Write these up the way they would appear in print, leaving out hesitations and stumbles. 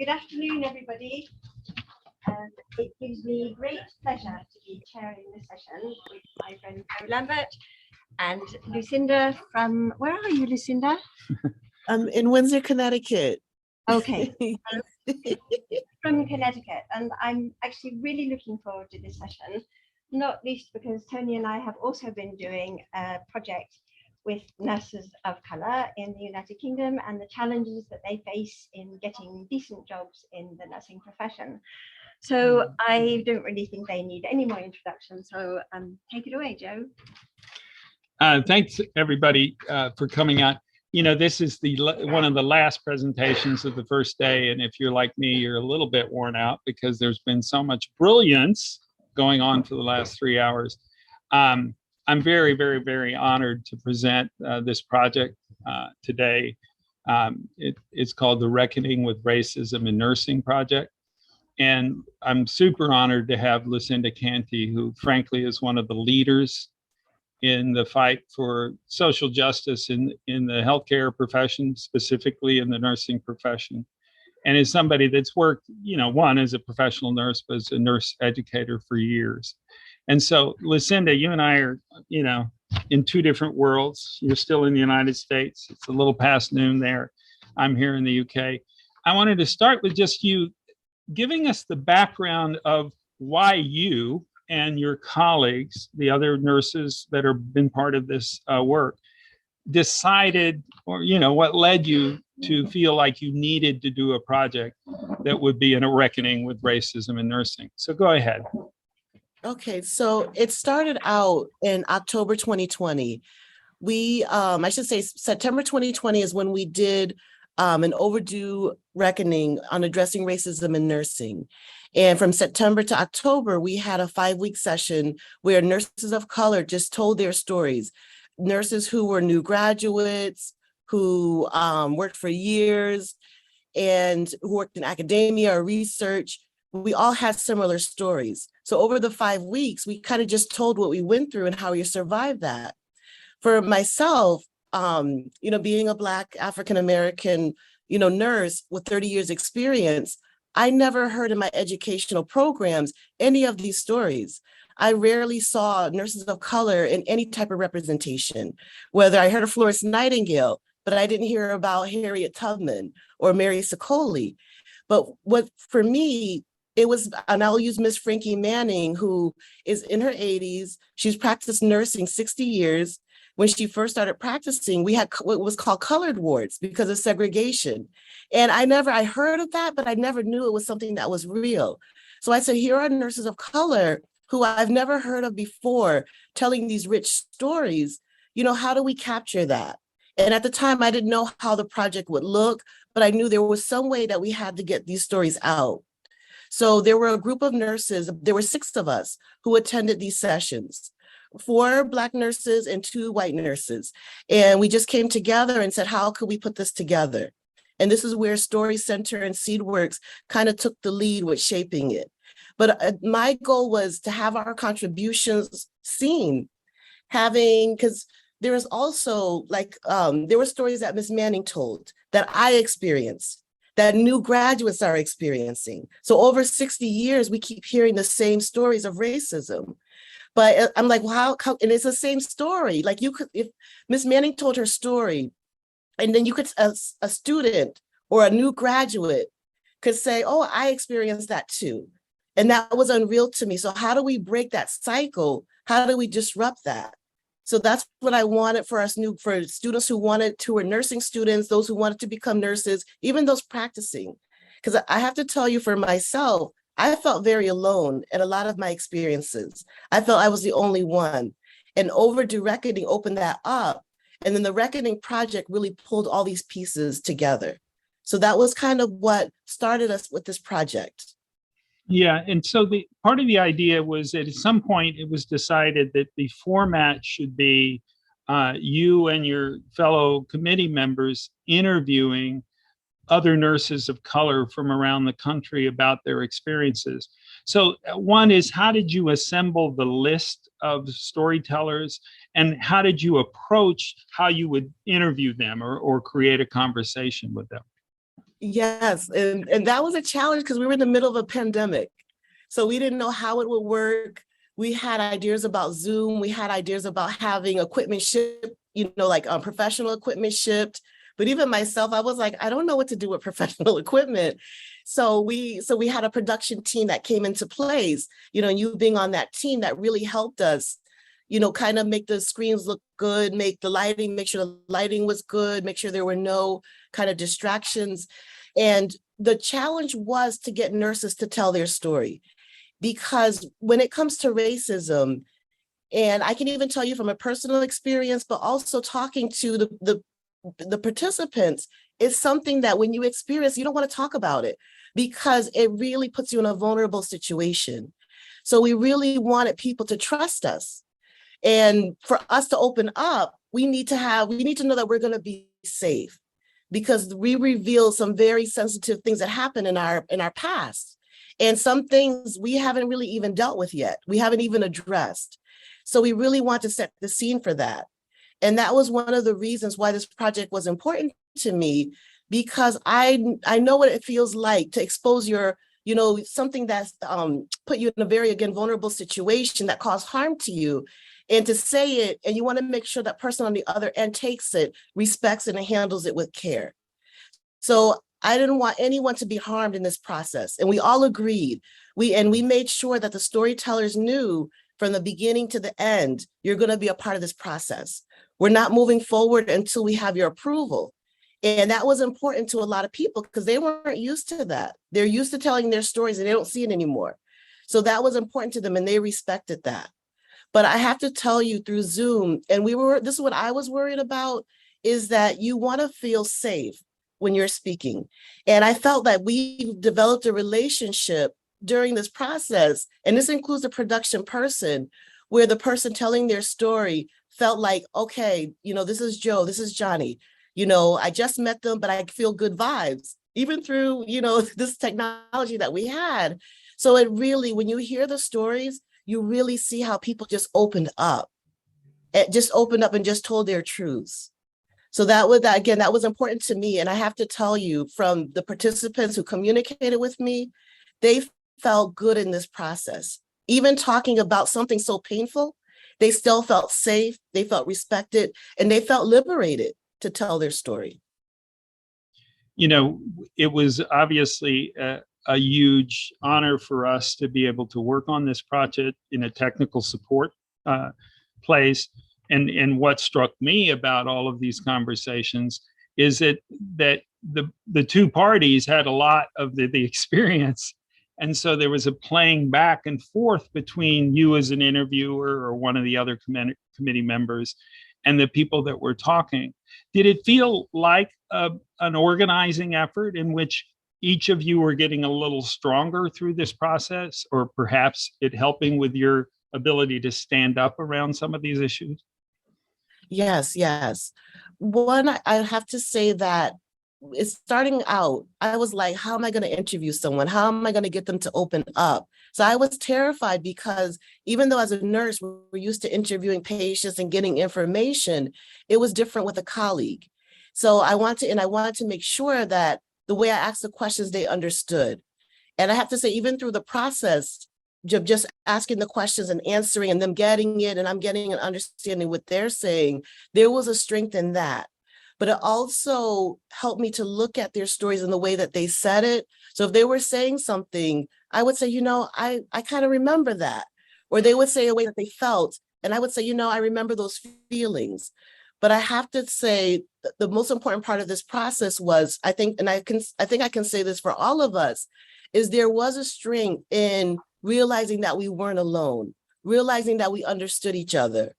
Good afternoon, everybody. It gives me great pleasure to be chairing this session with my friend Lambert and Lucinda from, where are you, Lucinda? In Windsor, Connecticut. Okay, from Connecticut. And I'm actually really looking forward to this session, not least because Tony and I have also been doing a project with nurses of colour in the United Kingdom and the challenges that they face in getting decent jobs in the nursing profession. So I don't really think they need any more introduction. So take it away, Joe. Thanks, everybody, for coming out. You know, this is one of the last presentations of the first day. And if you're like me, you're a little bit worn out because there's been so much brilliance going on for the last 3 hours. I'm very, very, very honored to present this project today. It's called the Reckoning with Racism in Nursing Project. And I'm super honored to have Lucinda Canty, who frankly is one of the leaders in the fight for social justice in the healthcare profession, specifically in the nursing profession. And is somebody that's worked, you know, one as a professional nurse, but as a nurse educator for years. And so, Lucinda, you and I are, you know, in two different worlds. You're still in the United States. It's a little past noon there. I'm here in the UK. I wanted to start with just you giving us the background of why you and your colleagues, the other nurses that have been part of this work, decided, or, you know, what led you to feel like you needed to do a project that would be in a reckoning with racism in nursing. So go ahead. Okay, so it started out in October 2020. I should say September 2020 is when we did an overdue reckoning on addressing racism in nursing. And from September to October, we had a 5-week session where nurses of color just told their stories. Nurses who were new graduates, who worked for years, and who worked in academia or research. We all had similar stories. So over the 5 weeks, we kind of just told what we went through and how we survived that. For myself, you know, being a Black African-American, you know, nurse with 30 years experience, I never heard in my educational programs any of these stories. I rarely saw nurses of color in any type of representation, whether I heard of Florence Nightingale, but I didn't hear about Harriet Tubman or Mary Sicoli. But what, for me, it was, and I'll use Miss Frankie Manning, who is in her 80s. She's practiced nursing 60 years. When she first started practicing, we had what was called colored wards because of segregation. And I heard of that, but I never knew it was something that was real. So I said, here are nurses of color who I've never heard of before telling these rich stories. You know, how do we capture that? And at the time, I didn't know how the project would look, but I knew there was some way that we had to get these stories out. So there were a group of nurses, there were 6 of us who attended these sessions, 4 Black nurses and 2 white nurses. And we just came together and said, how could we put this together? And this is where Story Center and Seedworks kind of took the lead with shaping it. But my goal was to have our contributions seen, because there was also like, there were stories that Ms. Manning told that I experienced, that new graduates are experiencing. So over 60 years, we keep hearing the same stories of racism. But I'm like, well, how, and it's the same story. Like you could, if Ms. Manning told her story, and then you could, a student or a new graduate could say, oh, I experienced that too. And that was unreal to me. So how do we break that cycle? How do we disrupt that? So that's what I wanted for us for students who were nursing students, those who wanted to become nurses, even those practicing. Because I have to tell you, for myself, I felt very alone in a lot of my experiences. I felt I was the only one. And Overdue Reckoning opened that up. And then the Reckoning Project really pulled all these pieces together. So that was kind of what started us with this project. Yeah, and so the part of the idea was that at some point it was decided that the format should be you and your fellow committee members interviewing other nurses of color from around the country about their experiences. So one is, how did you assemble the list of storytellers, and how did you approach how you would interview them or create a conversation with them? Yes, and that was a challenge because we were in the middle of a pandemic. So we didn't know how it would work. We had ideas about Zoom. We had ideas about having equipment shipped, like professional equipment shipped. But even myself, I was like, I don't know what to do with professional equipment. So we had a production team that came into place, and you being on that team that really helped us, kind of make the screens look good, make sure the lighting was good, make sure there were no kind of distractions. And the challenge was to get nurses to tell their story. Because when it comes to racism, and I can even tell you from a personal experience, but also talking to the participants, it's something that when you experience, you don't want to talk about it because it really puts you in a vulnerable situation. So we really wanted people to trust us. And for us to open up, we need to know that we're going to be safe because we reveal some very sensitive things that happen in our past. And some things we haven't really even dealt with yet. We haven't even addressed. So we really want to set the scene for that. And that was one of the reasons why this project was important to me, because I know what it feels like to expose your, something that's put you in a very, again, vulnerable situation that caused harm to you. And to say it, and you want to make sure that person on the other end takes it, respects it, and handles it with care. So I didn't want anyone to be harmed in this process. And we all agreed. We made sure that the storytellers knew from the beginning to the end, you're going to be a part of this process. We're not moving forward until we have your approval. And that was important to a lot of people because they weren't used to that. They're used to telling their stories and they don't see it anymore. So that was important to them and they respected that. But I have to tell you through Zoom, and this is what I was worried about, is that you want to feel safe when you're speaking. And I felt that we developed a relationship during this process, and this includes the production person, where the person telling their story felt like, okay, this is Joe, this is Johnny, I just met them, but I feel good vibes, even through, this technology that we had. So it really, when you hear the stories, you really see how people just opened up and just told their truths. So that was important to me. And I have to tell you, from the participants who communicated with me, they felt good in this process. Even talking about something so painful, they still felt safe, they felt respected, and they felt liberated to tell their story. It was obviously a huge honor for us to be able to work on this project in a technical support place. And what struck me about all of these conversations is that the two parties had a lot of the experience. And so there was a playing back and forth between you as an interviewer or one of the other committee members and the people that were talking. Did it feel like an organizing effort in which each of you were getting a little stronger through this process, or perhaps it helping with your ability to stand up around some of these issues? Yes. One, I have to say that it's starting out, I was like, how am I going to interview someone? How am I going to get them to open up? So I was terrified because even though as a nurse, we're used to interviewing patients and getting information, it was different with a colleague. So I wanted to make sure that the way I asked the questions, they understood. And I have to say, even through the process, just asking the questions and answering and them getting it, and I'm getting and understanding what they're saying, there was a strength in that. But it also helped me to look at their stories in the way that they said it. So if they were saying something, I would say, I kind of remember that. Or they would say a way that they felt, and I would say, I remember those feelings. But I have to say the most important part of this process was, I think I can say this for all of us, is there was a strength in realizing that we weren't alone, realizing that we understood each other,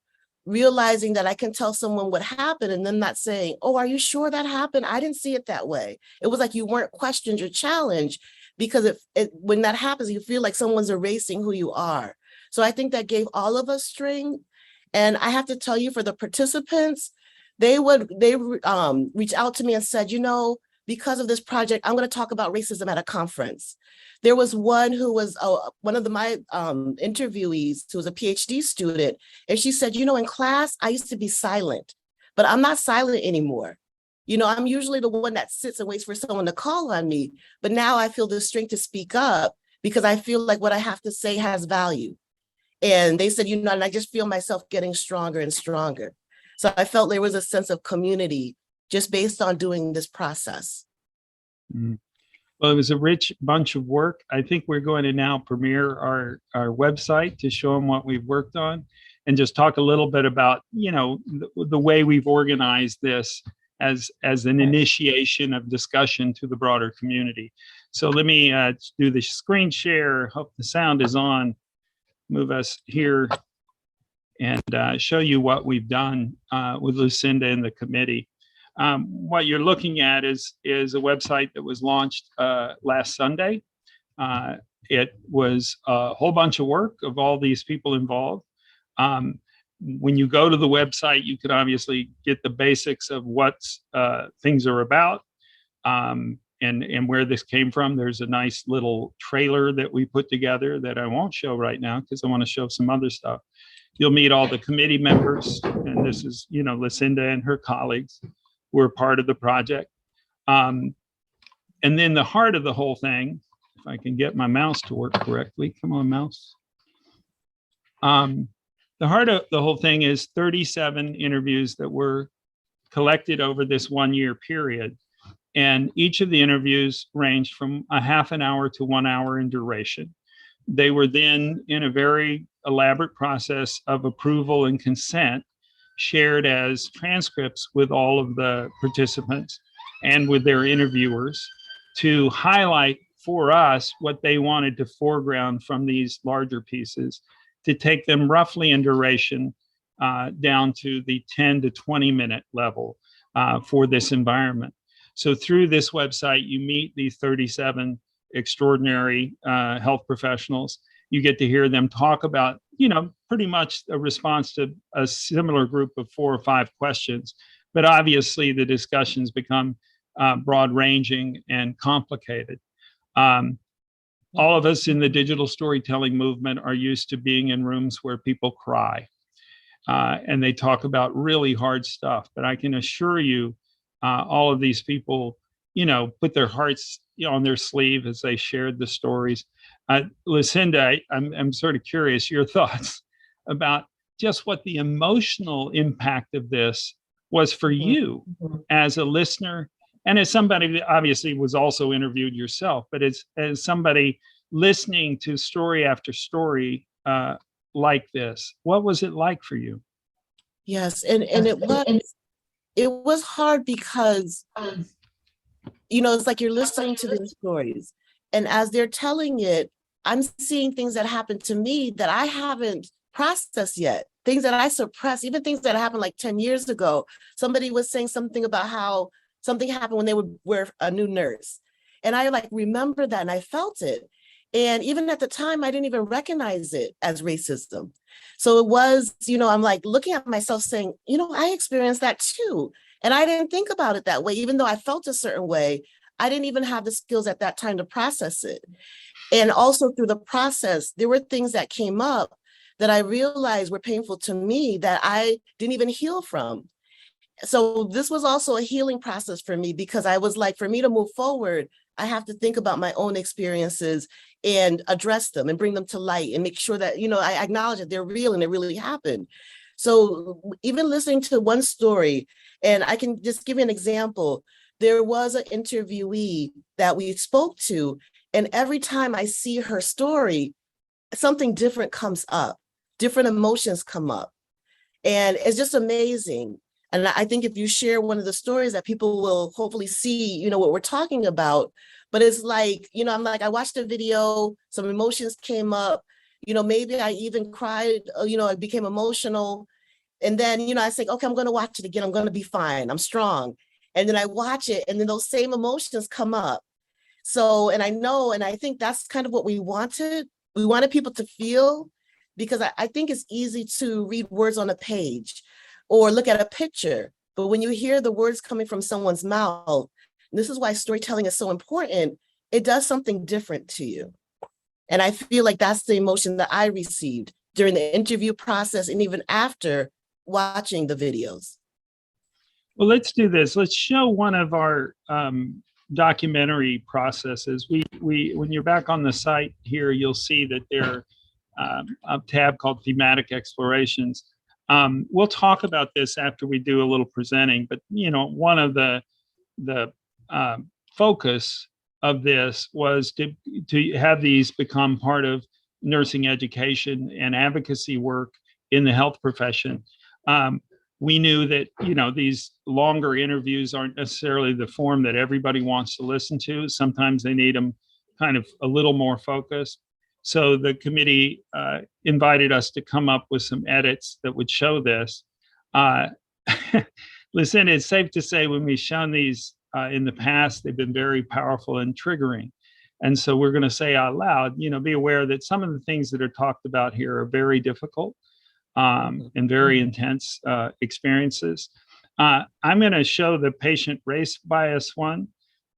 realizing that I can tell someone what happened and them not saying, oh, are you sure that happened? I didn't see it that way. It was like you weren't questioned or challenged, because when that happens, you feel like someone's erasing who you are. So I think that gave all of us strength. And I have to tell you, for the participants, they reach out to me and said, because of this project, I'm going to talk about racism at a conference. There was one who was one of my interviewees who was a PhD student. And she said, in class, I used to be silent, but I'm not silent anymore. I'm usually the one that sits and waits for someone to call on me, but now I feel the strength to speak up because I feel like what I have to say has value. And they said, and I just feel myself getting stronger and stronger. So I felt there was a sense of community just based on doing this process. Mm. Well, it was a rich bunch of work. I think we're going to now premiere our website to show them what we've worked on and just talk a little bit about, the way we've organized this as an initiation of discussion to the broader community. So let me do the screen share. Hope the sound is on. Move us here and show you what we've done with Lucinda and the committee. What you're looking at is a website that was launched last Sunday. It was a whole bunch of work of all these people involved. When you go to the website, you can obviously get the basics of what things are about and where this came from. There's a nice little trailer that we put together that I won't show right now because I want to show some other stuff. You'll meet all the committee members, and this is, Lucinda and her colleagues who are part of the project. And then the heart of the whole thing, if I can get my mouse to work correctly. Come on, mouse. The heart of the whole thing is 37 interviews that were collected over this 1 year period. And each of the interviews ranged from a half an hour to 1 hour in duration. They were then, in a very elaborate process of approval and consent, shared as transcripts with all of the participants and with their interviewers to highlight for us what they wanted to foreground from these larger pieces, to take them roughly in duration down to the 10 to 20 minute level for this environment. So through this website, you meet these 37 extraordinary health professionals. You get to hear them talk about, pretty much a response to a similar group of 4 or 5 questions. But obviously the discussions become broad ranging and complicated. All of us in the digital storytelling movement are used to being in rooms where people cry and they talk about really hard stuff. But I can assure you, all of these people, put their hearts on their sleeve as they shared the stories. Lucinda, I'm sort of curious your thoughts about just what the emotional impact of this was for you as a listener and as somebody that obviously was also interviewed yourself, but as somebody listening to story after story like this. What was it like for you? Yes, and it was hard because it's like you're listening to these stories, and as they're telling it, I'm seeing things that happened to me that I haven't processed yet, things that I suppressed, even things that happened like 10 years ago. Somebody was saying something about how something happened when they were a new nurse. And I remember that and I felt it. And even at the time, I didn't even recognize it as racism. So it was, I'm looking at myself saying, I experienced that too. And I didn't think about it that way. Even though I felt a certain way, I didn't even have the skills at that time to process it. And also through the process, there were things that came up that I realized were painful to me that I didn't even heal from. So this was also a healing process for me, because I was for me to move forward, I have to think about my own experiences and address them and bring them to light and make sure that, I acknowledge that they're real and it really happened. So even listening to one story, and I can just give you an example, there was an interviewee that we spoke to, and every time I see her story, something different comes up, different emotions come up. And it's just amazing. And I think if you share one of the stories that people will hopefully see, what we're talking about. But it's I watched the video, some emotions came up, maybe I even cried, I became emotional. And then, I say, okay, I'm going to watch it again. I'm going to be fine. I'm strong. And then I watch it, and then those same emotions come up. So, and I know, and I think that's kind of what we wanted. We wanted people to feel, because I think it's easy to read words on a page or look at a picture. But when you hear the words coming from someone's mouth, and this is why storytelling is so important, it does something different to you. And I feel like that's the emotion that I received during the interview process and even after watching the videos. Well, let's do this. Let's show one of our documentary processes. We when you're back on the site here, you'll see that there a tab called thematic explorations. We'll talk about this after we do a little presenting, but one of the focus of this was to have these become part of nursing education and advocacy work in the health profession. We knew that these longer interviews aren't necessarily the form that everybody wants to listen to. Sometimes they need them kind of a little more focused. So the committee invited us to come up with some edits that would show this. Lucinda, it's safe to say when we've shown these in the past, they've been very powerful and triggering. And so we're going to say out loud, be aware that some of the things that are talked about here are very difficult and very intense experiences. I'm going to show the patient race bias one.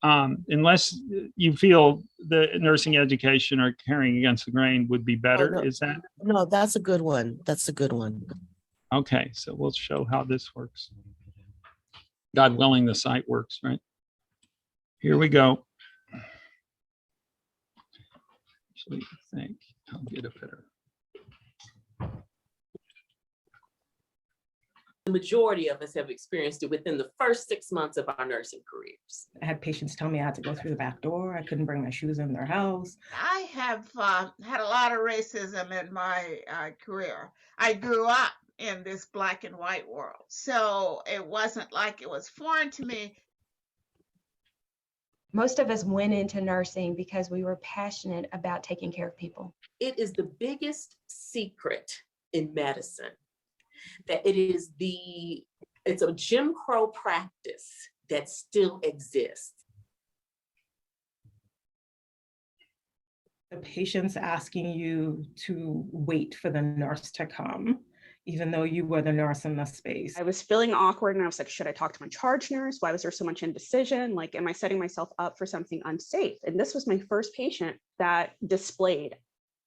Unless you feel the nursing education or caring against the grain would be better. Oh, no. Is that? No, that's a good one. That's a good one. Okay, so we'll show how this works. God willing, the site works, right? Here we go. Actually, I think I'll get a better. The majority of us have experienced it within the first 6 months of our nursing careers. I had patients tell me I had to go through the back door. I couldn't bring my shoes in their house. I have had a lot of racism in my career. I grew up in this black and white world, so it wasn't like it was foreign to me. Most of us went into nursing because we were passionate about taking care of people. It is the biggest secret in medicine that it's a Jim Crow practice that still exists. The patient's asking you to wait for the nurse to come, even though you were the nurse in the space. I was feeling awkward and I was like, should I talk to my charge nurse? Why was there so much indecision? Like, am I setting myself up for something unsafe? And this was my first patient that displayed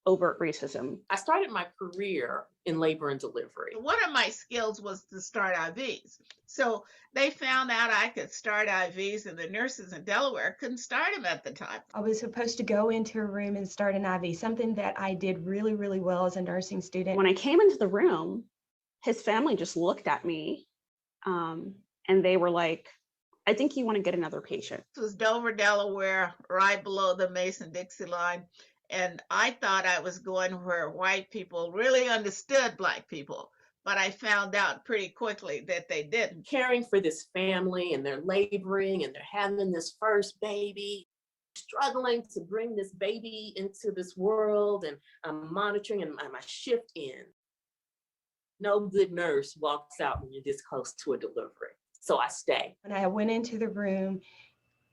overt racism. I started my career in labor and delivery. One of my skills was to start IVs. So they found out I could start IVs, and the nurses in Delaware couldn't start them at the time. I was supposed to go into a room and start an IV, something that I did really, really well as a nursing student. When I came into the room, his family just looked at me and they were like, I think you want to get another patient. This was Dover, Delaware, right below the Mason-Dixie line. And I thought I was going where white people really understood Black people, but I found out pretty quickly that they didn't. Caring for this family, and they're laboring and they're having this first baby, struggling to bring this baby into this world, and I'm monitoring and my shift in. No good nurse walks out when you're this close to a delivery. So I stay. When I went into the room,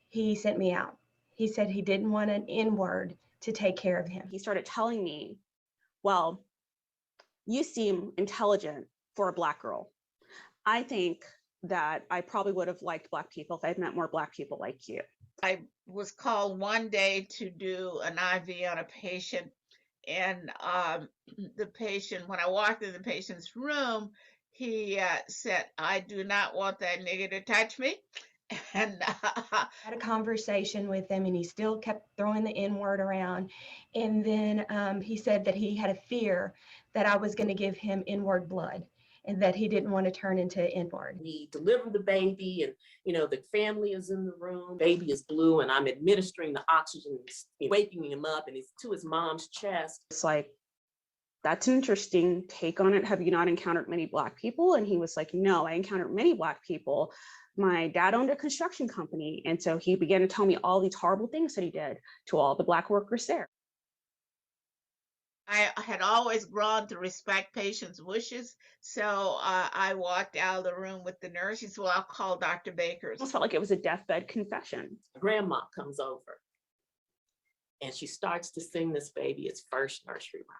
he sent me out. He said he didn't want an N-word to take care of him. He started telling me, well, you seem intelligent for a Black girl. I think that I probably would have liked Black people if I'd met more Black people like you. I was called one day to do an IV on a patient, and the patient, when I walked in the patient's room, he said, I do not want that nigger to touch me. And I had a conversation with him, and he still kept throwing the N-word around. And then he said that he had a fear that I was going to give him N-word blood, and that he didn't want to turn into N-word. We delivered the baby, and the family is in the room. Baby is blue, and I'm administering the oxygen, waking him up, and he's to his mom's chest. It's like, that's an interesting take on it. Have you not encountered many Black people? And he was like, no, I encountered many Black people. My dad owned a construction company. And so he began to tell me all these horrible things that he did to all the Black workers there. I had always grown to respect patients' wishes. So I walked out of the room with the nurse. He said, well, I'll call Dr. Baker. It almost felt like it was a deathbed confession. Grandma comes over and she starts to sing this baby its first nursery rhyme.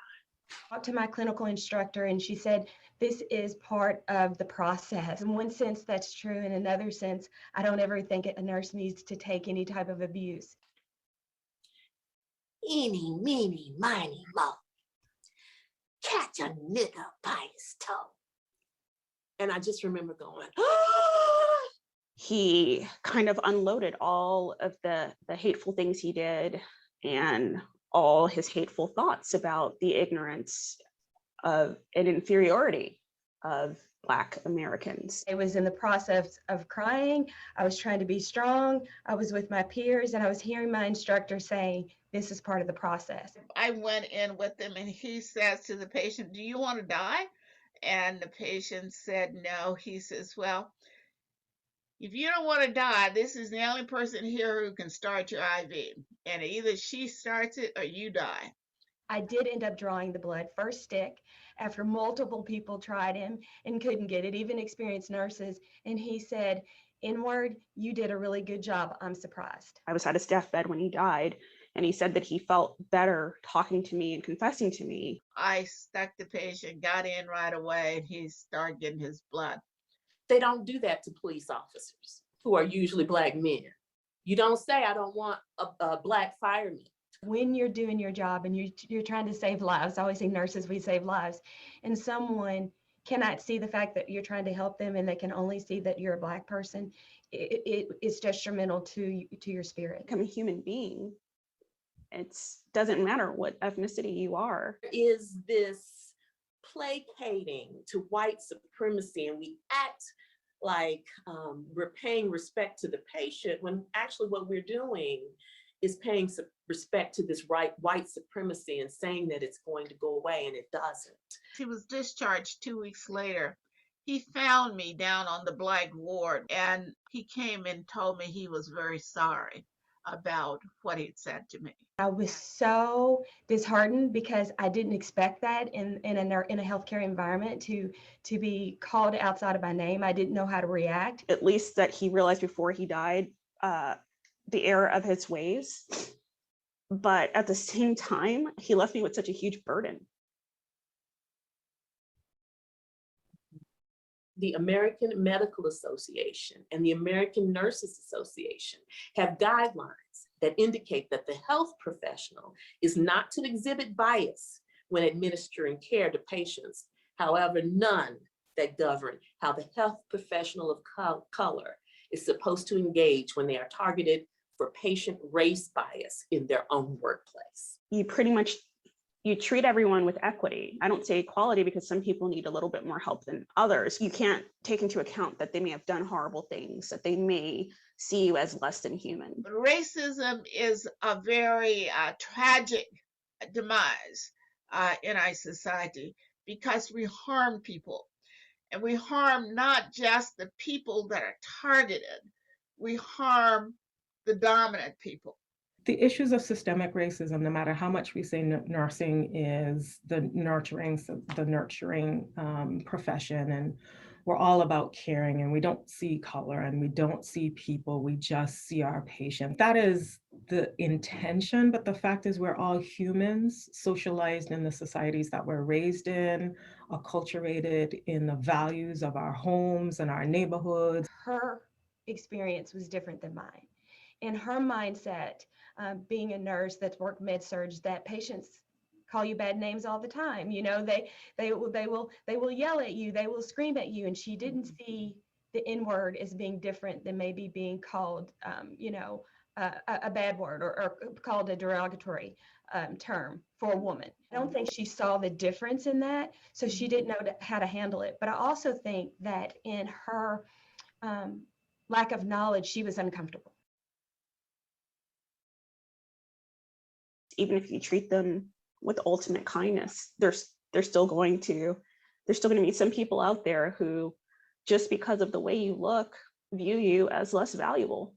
Talked to my clinical instructor, and she said, this is part of the process. In one sense, that's true. In another sense, I don't ever think a nurse needs to take any type of abuse. Eeny, meeny, miny, mo. Catch a nigger by his toe. And I just remember going, oh! he kind of unloaded all of the hateful things he did and all his hateful thoughts about the ignorance of and inferiority of Black Americans. I was in the process of crying. I was trying to be strong. I was with my peers, and I was hearing my instructor saying, this is part of the process. I went in with him and he says to the patient, do you want to die? And the patient said, no. He says, well, if you don't want to die, this is the only person here who can start your IV. And either she starts it or you die. I did end up drawing the blood first stick after multiple people tried him and couldn't get it, even experienced nurses. And he said, Inward, you did a really good job. I'm surprised. I was at his deathbed when he died, and he said that he felt better talking to me and confessing to me. I stuck the patient, got in right away, and he started getting his blood. They don't do that to police officers who are usually Black men. You don't say, I don't want a Black fireman. When you're doing your job and you're trying to save lives, I always say nurses, we save lives, and someone cannot see the fact that you're trying to help them and they can only see that you're a Black person, it's detrimental to your spirit. Become a human being. It doesn't matter what ethnicity you are. Is this placating to white supremacy, and we act like we're paying respect to the patient when actually what we're doing is paying respect to this white supremacy and saying that it's going to go away, and it doesn't. He was discharged 2 weeks later. He found me down on the Black ward, and he came and told me he was very sorry about what he'd said to me. I was so disheartened because I didn't expect that in a healthcare environment to be called outside of my name. I didn't know how to react. At least that he realized before he died the error of his ways. But at the same time, he left me with such a huge burden. The American Medical Association and the American Nurses Association have guidelines that indicate that the health professional is not to exhibit bias when administering care to patients. However, none that govern how the health professional of color is supposed to engage when they are targeted for patient race bias in their own workplace. You treat everyone with equity. I don't say equality because some people need a little bit more help than others. You can't take into account that they may have done horrible things, that they may see you as less than human. Racism is a very tragic demise in our society because we harm people. And we harm not just the people that are targeted, we harm the dominant people. The issues of systemic racism, no matter how much we say nursing is the nurturing profession, and we're all about caring, and we don't see color and we don't see people, we just see our patient. That is the intention, but the fact is we're all humans, socialized in the societies that we're raised in, acculturated in the values of our homes and our neighborhoods. Her experience was different than mine. In her mindset, being a nurse that's worked med-surg, that patients call you bad names all the time. You know, they will yell at you, they will scream at you, and she didn't see the N-word as being different than maybe being called, a bad word or called a derogatory term for a woman. I don't think she saw the difference in that, so she didn't know how to handle it. But I also think that in her lack of knowledge, she was uncomfortable. Even if you treat them with ultimate kindness, there's still going to be some people out there who, just because of the way you look, view you as less valuable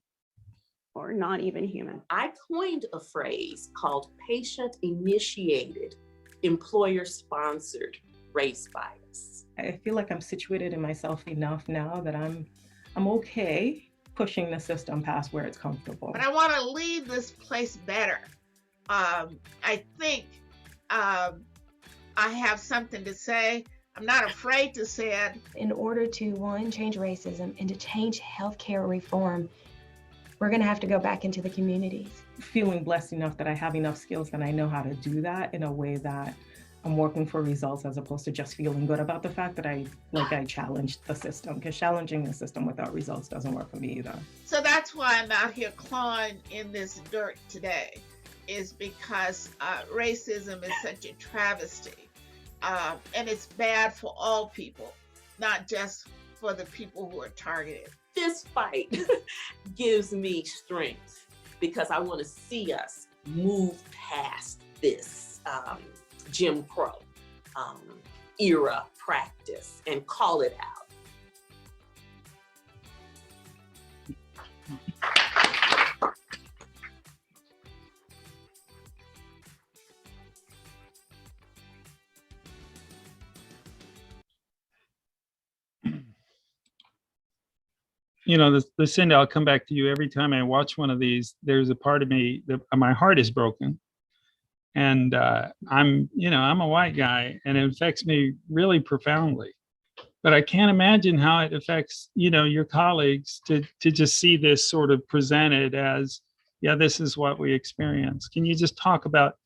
or not even human. I coined a phrase called patient-initiated, employer-sponsored race bias. I feel like I'm situated in myself enough now that I'm okay pushing the system past where it's comfortable. But I want to leave this place better. I think I have something to say. I'm not afraid to say it. In order to, one, change racism and to change healthcare reform, we're going to have to go back into the communities. Feeling blessed enough that I have enough skills that I know how to do that in a way that I'm working for results as opposed to just feeling good about the fact that I challenged the system, because challenging the system without results doesn't work for me either. So that's why I'm out here clawing in this dirt today, is because racism is such a travesty. And it's bad for all people, not just for the people who are targeted. This fight gives me strength because I want to see us move past this Jim Crow era practice and call it out. You know, Lucinda, I'll come back to you every time I watch one of these. There's a part of me that my heart is broken, and I'm a white guy, and it affects me really profoundly. But I can't imagine how it affects your colleagues to just see this sort of presented as, yeah, this is what we experience. Can you just talk about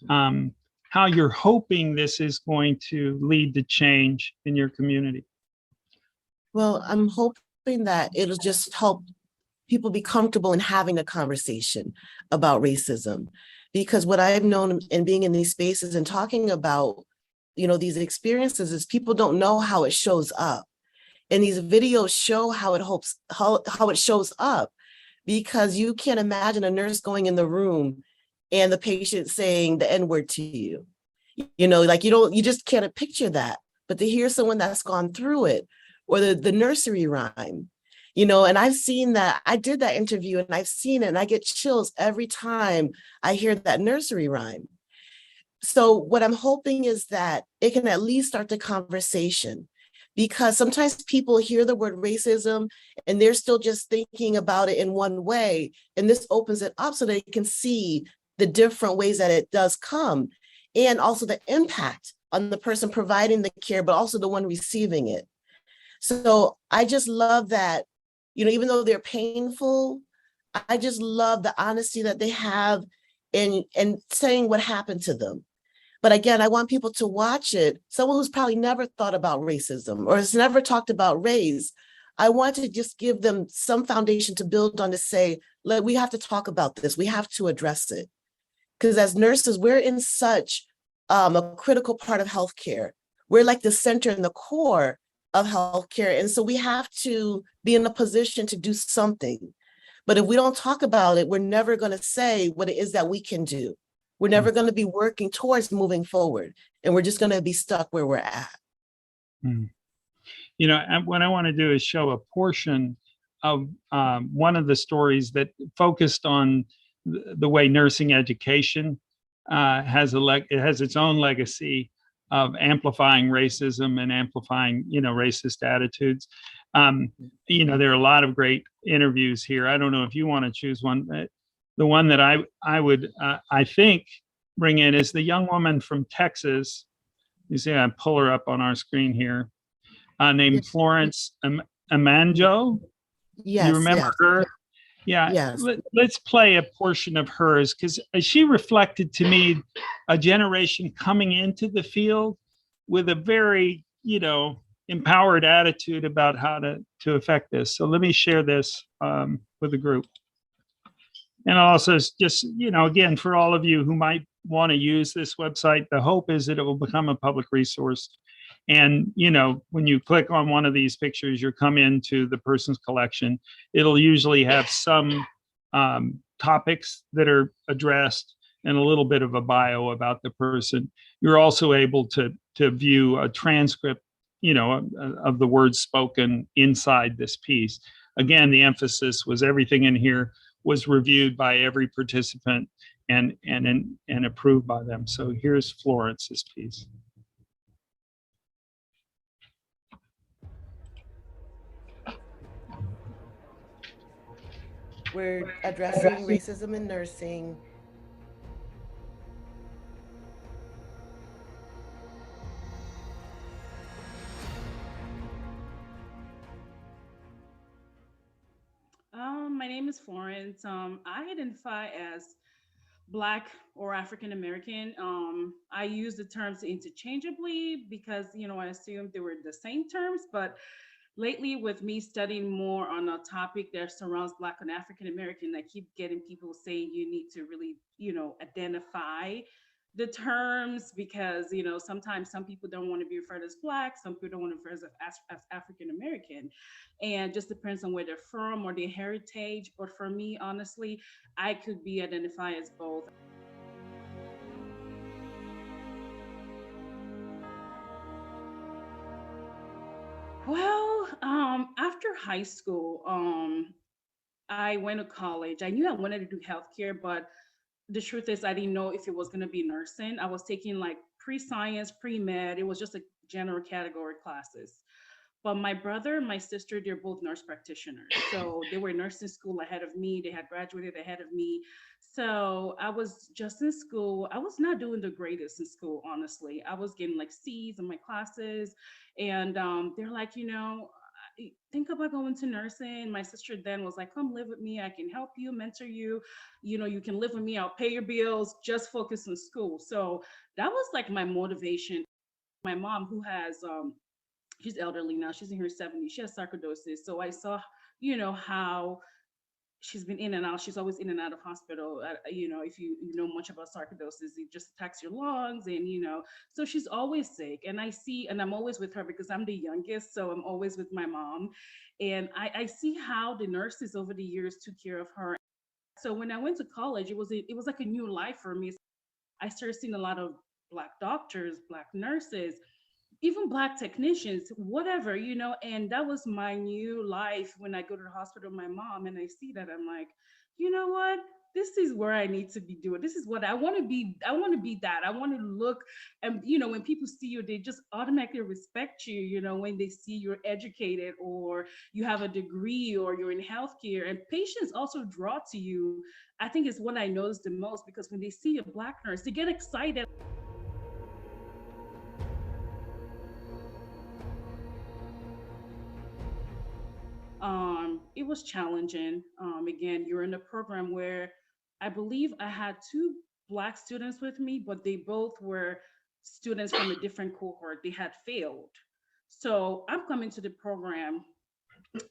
how you're hoping this is going to lead to change in your community? Well, I'm hoping that it'll just help people be comfortable in having a conversation about racism. Because what I've known in being in these spaces and talking about, these experiences is people don't know how it shows up. And these videos show how it shows up, because you can't imagine a nurse going in the room and the patient saying the N-word to you. You just can't picture that. But to hear someone that's gone through it, or the nursery rhyme, and I've seen that. I did that interview and I've seen it, and I get chills every time I hear that nursery rhyme. So what I'm hoping is that it can at least start the conversation, because sometimes people hear the word racism and they're still just thinking about it in one way. And this opens it up so they can see the different ways that it does come, and also the impact on the person providing the care, but also the one receiving it. So I just love that, even though they're painful, I just love the honesty that they have in saying what happened to them. But again, I want people to watch it. Someone who's probably never thought about racism or has never talked about race, I want to just give them some foundation to build on, to say, we have to talk about this. We have to address it. Because as nurses, we're in such a critical part of healthcare. We're like the center and the core of healthcare. And so we have to be in a position to do something. But if we don't talk about it, we're never going to say what it is that we can do. We're never going to be working towards moving forward. And we're just going to be stuck where we're at. And what I want to do is show a portion of one of the stories that focused on the way nursing education has its own legacy of amplifying racism and amplifying, racist attitudes. There are a lot of great interviews here. I don't know if you want to choose one. The one that I would, I think, bring in is the young woman from Texas. You see, I pull her up on our screen here, named Florence Amanjo. Yes. You remember her? Yeah. Yes. Let's play a portion of hers, because she reflected to me a generation coming into the field with a very, empowered attitude about how to affect this. So let me share this with the group. And also just, again, for all of you who might want to use this website, the hope is that it will become a public resource. And, when you click on one of these pictures, you come into the person's collection. It'll usually have some topics that are addressed and a little bit of a bio about the person. You're also able to view a transcript, of the words spoken inside this piece. Again, the emphasis was everything in here was reviewed by every participant and approved by them. So here's Florence's piece. We're addressing racism in nursing. My name is Florence. I identify as Black or African American. I use the terms interchangeably because, I assumed they were the same terms, but lately with me studying more on a topic that surrounds Black and African American, I keep getting people saying you need to really, identify the terms because, sometimes some people don't want to be referred as Black, some people don't want to be referred as African American. And just depends on where they're from or their heritage. But for me, honestly, I could be identified as both. Well, after high school, I went to college. I knew I wanted to do healthcare, but the truth is I didn't know if it was going to be nursing. I was taking like pre-science, pre-med. It was just a general category classes. But my brother and my sister, they're both nurse practitioners. So they were in nursing school ahead of me. They had graduated ahead of me. So I was just in school. I was not doing the greatest in school, honestly. I was getting like C's in my classes. And they're like, think about going to nursing. My sister then was like, come live with me. I can help you, mentor you. You can live with me. I'll pay your bills. Just focus on school. So that was like my motivation. My mom, who has she's elderly now, she's in her 70s, she has sarcoidosis. So I saw, how she's been in and out. She's always in and out of hospital. If you know much about sarcoidosis, it just attacks your lungs and, so she's always sick. And I'm always with her because I'm the youngest. So I'm always with my mom. And I see how the nurses over the years took care of her. So when I went to college, it was like a new life for me. I started seeing a lot of Black doctors, Black nurses, even Black technicians, whatever, and that was my new life. When I go to the hospital with my mom and I see that, I'm like, you know what? This is where I need to be doing. This is what I want to be. I want to be that. I want to look, and when people see you, they just automatically respect you, when they see you're educated or you have a degree or you're in healthcare. And patients also draw to you. I think it's what I noticed the most, because when they see a Black nurse, they get excited. It was challenging. Again, you're in a program where I believe I had two Black students with me, but they both were students from a different cohort. They had failed. So I'm coming to the program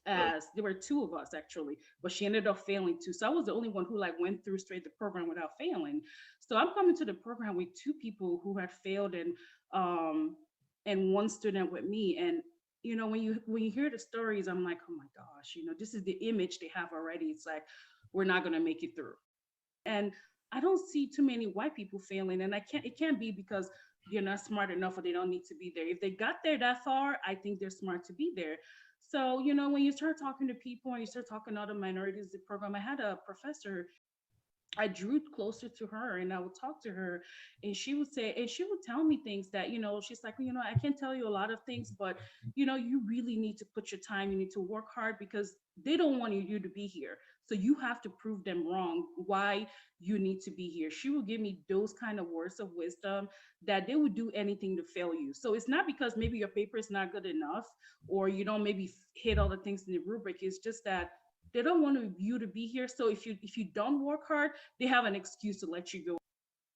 as there were two of us actually, but she ended up failing too. So I was the only one who like went through straight the program without failing. So I'm coming to the program with two people who had failed and one student with me. And when you hear the stories, I'm like, oh my gosh, this is the image they have already. It's like, we're not gonna make it through. And I don't see too many white people failing. And it can't be because you're not smart enough or they don't need to be there. If they got there that far, I think they're smart to be there. So, when you start talking to people and you start talking to other minorities, the program, I had a professor, I drew closer to her and I would talk to her, and she would tell me things that, she's like, I can't tell you a lot of things, but, you really need to put your time, you need to work hard because they don't want you to be here. So you have to prove them wrong why you need to be here. She would give me those kind of words of wisdom that they would do anything to fail you. So it's not because maybe your paper is not good enough or you don't maybe hit all the things in the rubric. It's just that they don't want you to be here. So if you don't work hard, they have an excuse to let you go.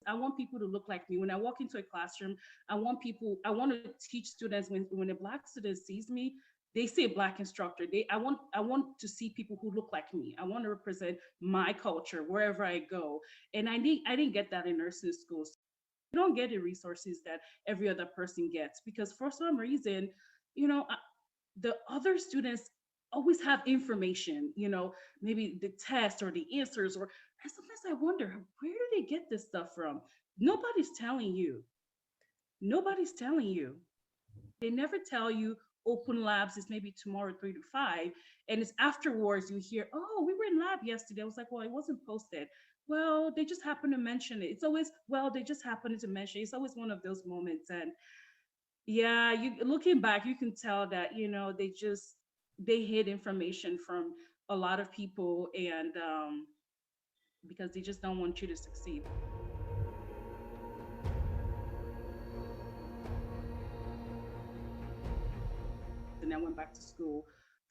I want people to look like me. When I walk into a classroom, I want to teach students when a Black student sees me, they say Black instructor. I want to see people who look like me. I want to represent my culture wherever I go. And I didn't get that in nursing school. So you don't get the resources that every other person gets because for some reason, the other students always have information, maybe the test or the answers, and sometimes I wonder, where do they get this stuff from? Nobody's telling you. Nobody's telling you. They never tell you open labs is maybe tomorrow 3 to 5. And it's afterwards you hear, oh, we were in lab yesterday. I was like, well, it wasn't posted. Well, they just happened to mention it. It's always, well, they just happened to mention it. It's always one of those moments. And yeah, you looking back, you can tell that, they hid information from a lot of people and because they just don't want you to succeed. And I went back to school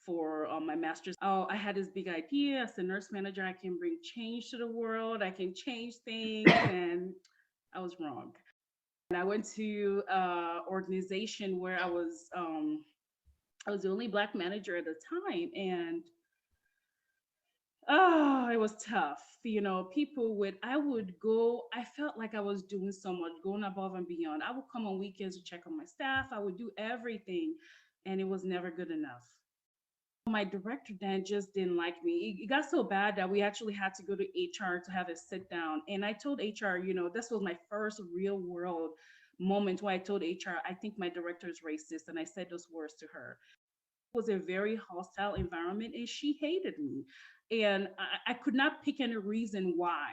for my master's. Oh, I had this big idea as a nurse manager, I can bring change to the world, I can change things, and I was wrong. And I went to an organization where I was the only Black manager at the time, and oh, it was tough. You know, I felt like I was doing so much, going above and beyond. I would come on weekends to check on my staff. I would do everything, and it was never good enough. My director then just didn't like me. It got so bad that we actually had to go to HR to have a sit down. And I told HR, you know, this was my first real world moment where I told HR, I think my director is racist. And I said those words to her. It was a very hostile environment and she hated me. And I could not pick any reason why.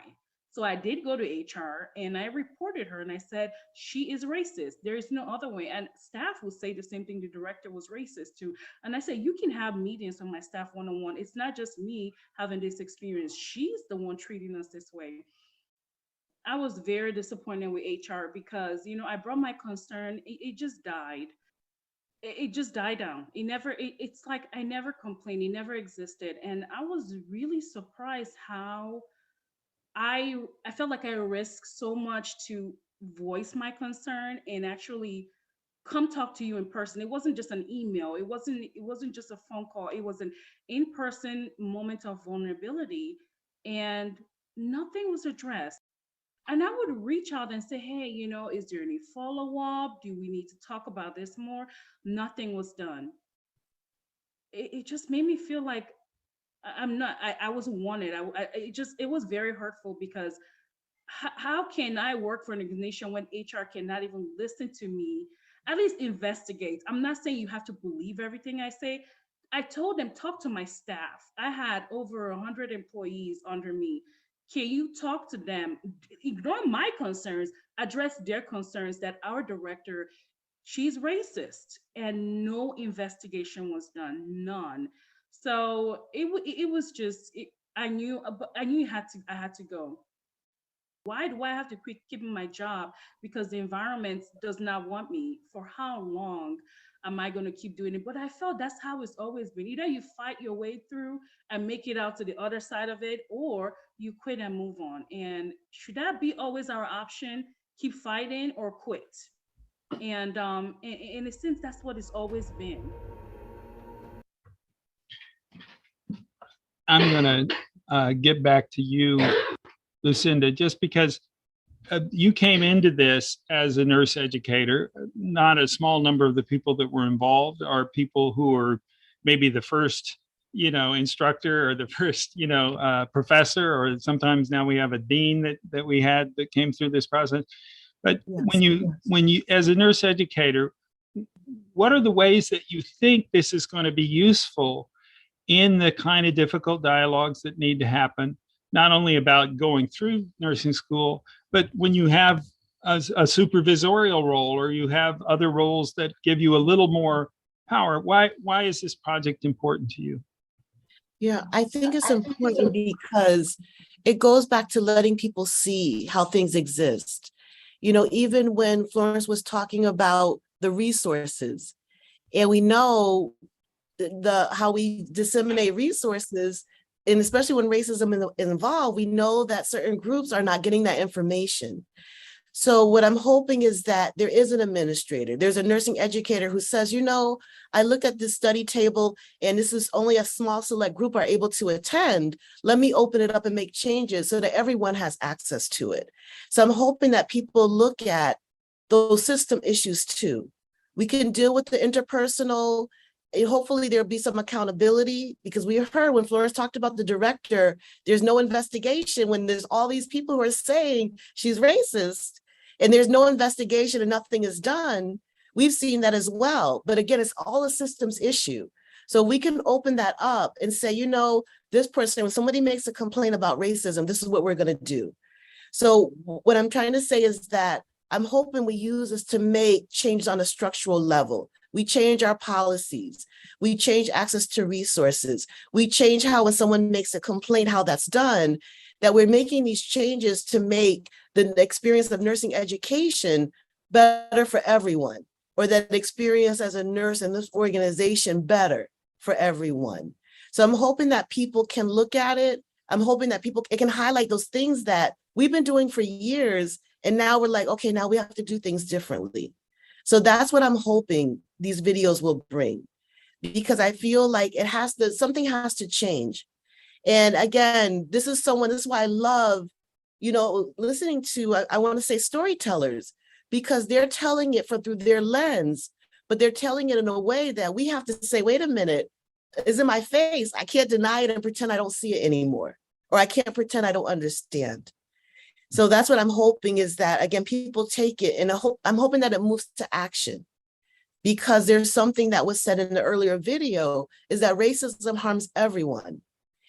So I did go to HR and I reported her and I said, she is racist. There is no other way. And staff would say the same thing. The director was racist too. And I said, you can have meetings on my staff one-on-one. It's not just me having this experience. She's the one treating us this way. I was very disappointed with HR because, you know, I brought my concern. It just died. It just died down. It's like I never complained. It never existed. And I was really surprised how I felt like I risked so much to voice my concern and actually come talk to you in person. It wasn't just an email. It wasn't just a phone call. It was an in-person moment of vulnerability, and nothing was addressed. And I would reach out and say, hey, you know, is there any follow-up? Do we need to talk about this more? Nothing was done. It just made me feel like I wasn't wanted. It was very hurtful because how can I work for an organization when HR cannot even listen to me, at least investigate? I'm not saying you have to believe everything I say. I told them, talk to my staff. I had over 100 employees under me. Can you talk to them? Ignore my concerns, address their concerns that our director, she's racist, and no investigation was done, none. So it was just, I knew I had to go. Why do I have to quit keeping my job? Because the environment does not want me. For how long am I going to keep doing it? But I felt that's how it's always been. Either you fight your way through and make it out to the other side of it, or you quit and move on. And should that be always our option? Keep fighting or quit? And in a sense, that's what it's always been. I'm going to get back to you, Lucinda, just because you came into this as a nurse educator. Not a small number of the people that were involved are people who are maybe the first, you know, instructor or the first, you know, professor, or sometimes now we have a dean that we had that came through this process. But yes, when you, as a nurse educator, what are the ways that you think this is going to be useful in the kind of difficult dialogues that need to happen, not only about going through nursing school, but when you have a supervisorial role or you have other roles that give you a little more power? Why is this project important to you? Yeah, I think it's important because it goes back to letting people see how things exist. You know, even when Florence was talking about the resources, and we know how we disseminate resources, and especially when racism is involved, we know that certain groups are not getting that information. So what I'm hoping is that there is an administrator, there's a nursing educator who says, you know, I look at this study table and this is only a small select group are able to attend. Let me open it up and make changes so that everyone has access to it. So I'm hoping that people look at those system issues too. We can deal with the interpersonal. And hopefully there'll be some accountability, because we heard when Florence talked about the director, there's no investigation when there's all these people who are saying she's racist and there's no investigation and nothing is done. We've seen that as well. But again, it's all a systems issue. So we can open that up and say, you know, this person, when somebody makes a complaint about racism, this is what we're going to do. So what I'm trying to say is that I'm hoping we use this to make changes on a structural level. We change our policies. We change access to resources. We change how when someone makes a complaint, how that's done, that we're making these changes to make the experience of nursing education better for everyone, or that experience as a nurse in this organization better for everyone. So I'm hoping that people can look at it. I'm hoping that it can highlight those things that we've been doing for years. And now we're like, okay, now we have to do things differently. So that's what I'm hoping these videos will bring, because I feel like something has to change. And again, this is why I love, listening to, I want to say storytellers, because they're telling it through their lens, but they're telling it in a way that we have to say, wait a minute, it's in my face. I can't deny it and pretend I don't see it anymore, or I can't pretend I don't understand. So that's what I'm hoping, is that, again, people take it, and I'm hoping that it moves to action, because there's something that was said in the earlier video, is that racism harms everyone.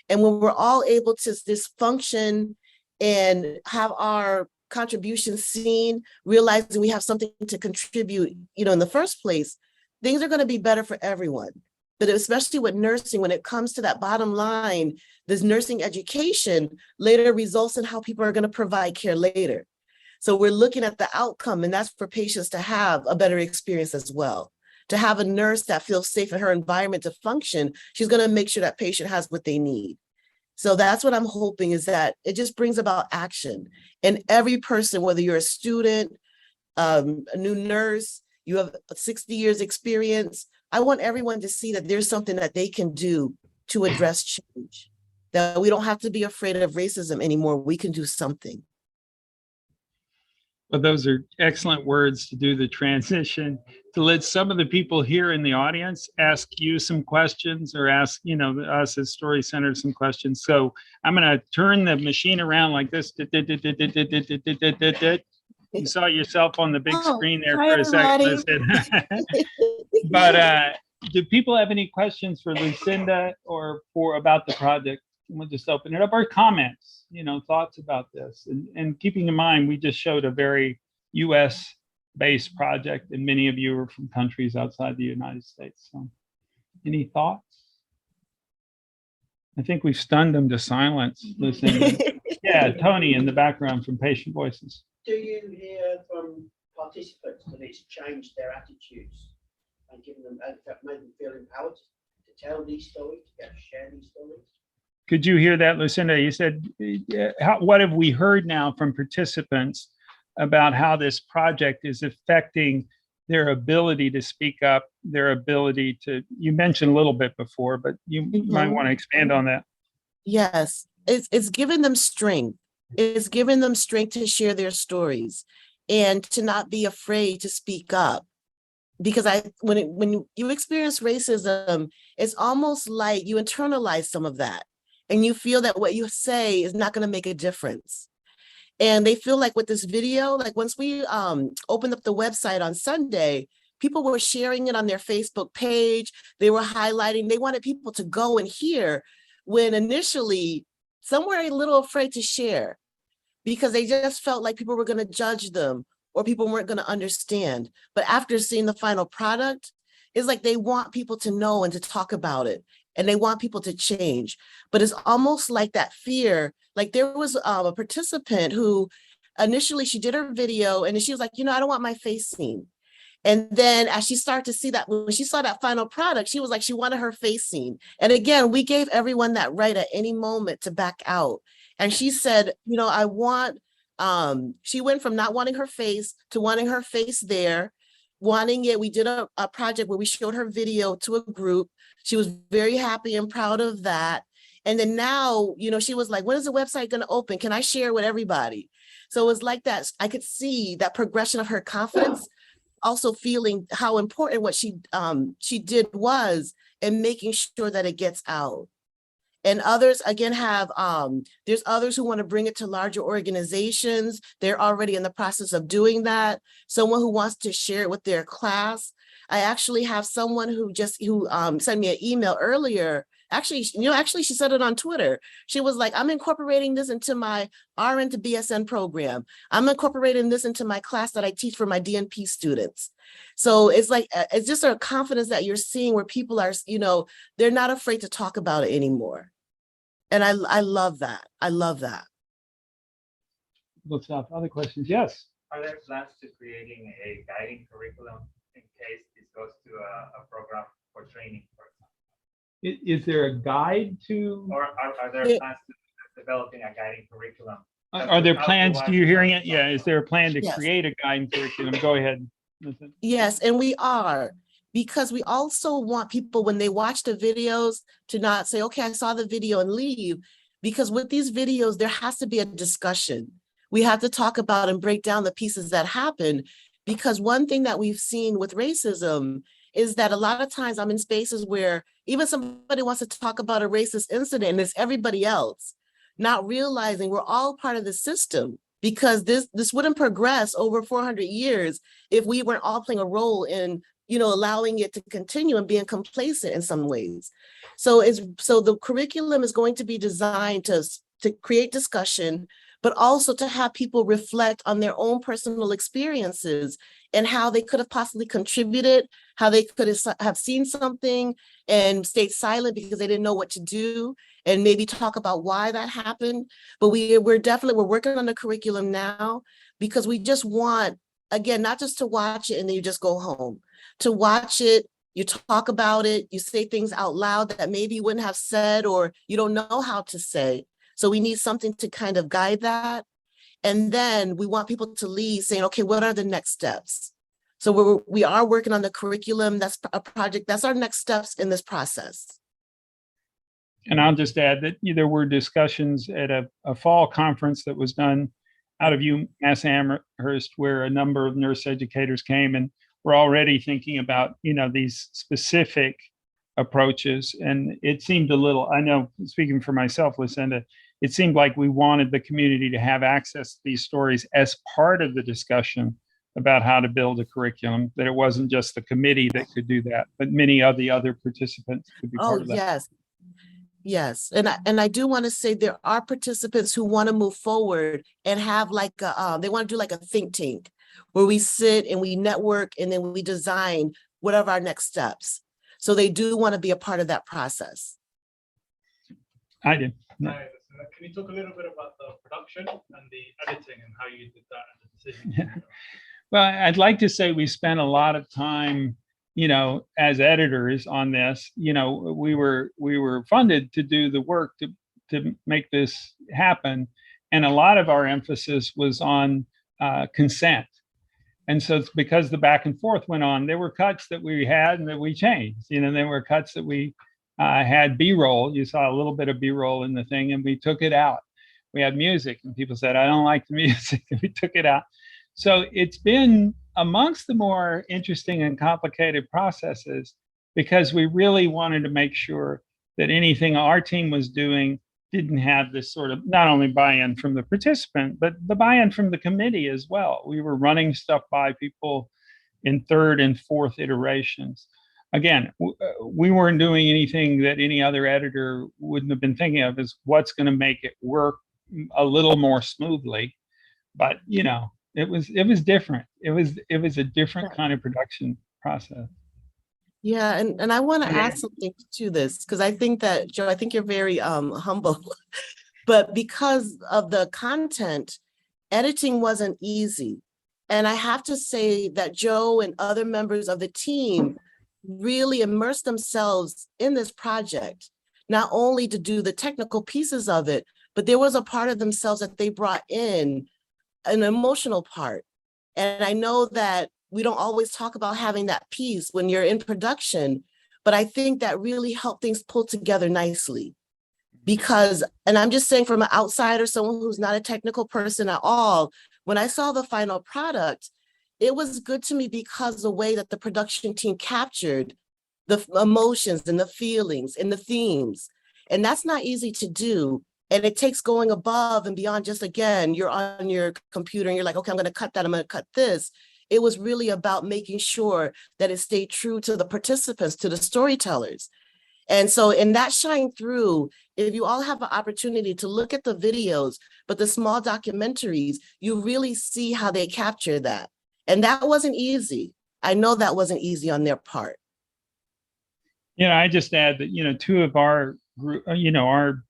And when we're all able to dysfunction and have our contributions seen, realizing we have something to contribute, in the first place, things are going to be better for everyone. But especially with nursing, when it comes to that bottom line, this nursing education later results in how people are going to provide care later. So we're looking at the outcome, and that's for patients to have a better experience as well. To have a nurse that feels safe in her environment to function, she's going to make sure that patient has what they need. So that's what I'm hoping, is that it just brings about action. And every person, whether you're a student, a new nurse, you have 60 years experience, I want everyone to see that there's something that they can do to address change, that we don't have to be afraid of racism anymore. We can do something. Well, those are excellent words to do the transition, to let some of the people here in the audience ask you some questions, or ask, us as Story Center some questions. So I'm going to turn the machine around like this. You saw yourself on the big screen there for a second. But do people have any questions for Lucinda or about the project? We'll just open it up, or comments, thoughts about this. And keeping in mind, we just showed a very US based project, and many of you are from countries outside the United States. So any thoughts? I think we've stunned them to silence, Lucinda. Yeah, Tony in the background from Patient Voices. Do you hear from participants that it's changed their attitudes and given them, made them feel empowered to tell these stories, to share these stories? Could you hear that, Lucinda? You said, what have we heard now from participants about how this project is affecting their ability to speak up, their ability to, you mentioned a little bit before, but you might want to expand on that. Yes, it's given them strength. It's given them strength to share their stories and to not be afraid to speak up. Because when you experience racism, it's almost like you internalize some of that. And you feel that what you say is not going to make a difference. And they feel like with this video, like once we opened up the website on Sunday, people were sharing it on their Facebook page. They were highlighting, they wanted people to go and hear, when initially some were a little afraid to share because they just felt like people were going to judge them or people weren't going to understand. But after seeing the final product, it's like they want people to know and to talk about it. And they want people to change. But it's almost like that fear. Like there was a participant who initially she did her video and she was like, I don't want my face seen. And then as she started to see that, when she saw that final product, she was like, she wanted her face seen. And again, we gave everyone that right at any moment to back out. And she said, I want, she went from not wanting her face to wanting her face there, wanting it. We did a project where we showed her video to a group. She was very happy and proud of that. And then now, she was like, when is the website going to open? Can I share with everybody? So it was like that. I could see that progression of her confidence, also feeling how important what she did was, and making sure that it gets out. And others, again, have, there's others who want to bring it to larger organizations. They're already in the process of doing that. Someone who wants to share it with their class. I actually have someone who sent me an email earlier. Actually, she said it on Twitter. She was like, I'm incorporating this into my RN to BSN program. I'm incorporating this into my class that I teach for my DNP students. So it's like, it's just a confidence that you're seeing where people are, they're not afraid to talk about it anymore. And I love that. I love that. Let's have other questions. Yes. Are there plans to creating a guiding curriculum in case this goes to a program for training, for example? Is there a guide to? Or are there Yeah. plans to developing a guiding curriculum? Are there plans? Do you hearing it? Yeah. Is there a plan to Yes. create a guiding curriculum? Go ahead. Listen. Yes, and we are, because we also want people, when they watch the videos, to not say, okay, I saw the video and leave, because with these videos, there has to be a discussion. We have to talk about and break down the pieces that happen, because one thing that we've seen with racism is that a lot of times I'm in spaces where even somebody wants to talk about a racist incident and it's everybody else, not realizing we're all part of the system, because this wouldn't progress over 400 years if we weren't all playing a role in, allowing it to continue and being complacent in some ways. So the curriculum is going to be designed to create discussion, but also to have people reflect on their own personal experiences and how they could have possibly contributed, how they could have seen something and stayed silent because they didn't know what to do, and maybe talk about why that happened. But we're working on the curriculum now, because we just want, again, not just to watch it and then you just go home, to watch it, you talk about it, you say things out loud that maybe you wouldn't have said or you don't know how to say. So we need something to kind of guide that. And then we want people to leave saying, okay, what are the next steps? So we are working on the curriculum. That's a project. That's our next steps in this process. And I'll just add that there were discussions at a fall conference that was done out of UMass Amherst, where a number of nurse educators came, and we're already thinking about, these specific approaches. And it seemed a little, I know, speaking for myself, Lucinda, it seemed like we wanted the community to have access to these stories as part of the discussion about how to build a curriculum, that it wasn't just the committee that could do that, but many of the other participants could be part of that. Yes. Yes, and I do want to say there are participants who want to move forward and have like they want to do like a think tank where we sit and we network and then we design whatever our next steps. So they do want to be a part of that process. I did. Yeah. Hi, Lucinda. Can you talk a little bit about the production and the editing and how you did that and the decision? Yeah. Well, I'd like to say we spent a lot of time, as editors on this. We were funded to do the work to make this happen, and a lot of our emphasis was on consent. And so it's because the back and forth went on. There were cuts that we had and that we changed. There were cuts that we had B-roll. You saw a little bit of B-roll in the thing, and we took it out. We had music, and people said, "I don't like the music," and we took it out. So it's been amongst the more interesting and complicated processes, because we really wanted to make sure that anything our team was doing didn't have this sort of not only buy-in from the participant, but the buy-in from the committee as well. We were running stuff by people in third and fourth iterations. Again, we weren't doing anything that any other editor wouldn't have been thinking of as what's going to make it work a little more smoothly. But, it was different. It was a different kind of production process. Yeah, and I want to add something to this, because I think that, Joe, I think you're very humble, but because of the content, editing wasn't easy. And I have to say that Joe and other members of the team really immersed themselves in this project, not only to do the technical pieces of it, but there was a part of themselves that they brought in, an emotional part. And I know that we don't always talk about having that piece when you're in production, but I think that really helped things pull together nicely. Because, and I'm just saying from an outsider, someone who's not a technical person at all, when I saw the final product, it was good to me because the way that the production team captured the emotions and the feelings and the themes. And that's not easy to do. And it takes going above and beyond just, again, you're on your computer and you're like, okay, I'm going to cut that, I'm going to cut this. It was really about making sure that it stayed true to the participants, to the storytellers. And so, and that shined through. If you all have an opportunity to look at the videos, but the small documentaries, you really see how they capture that. And that wasn't easy. I know that wasn't easy on their part. I just add that, two of our group, our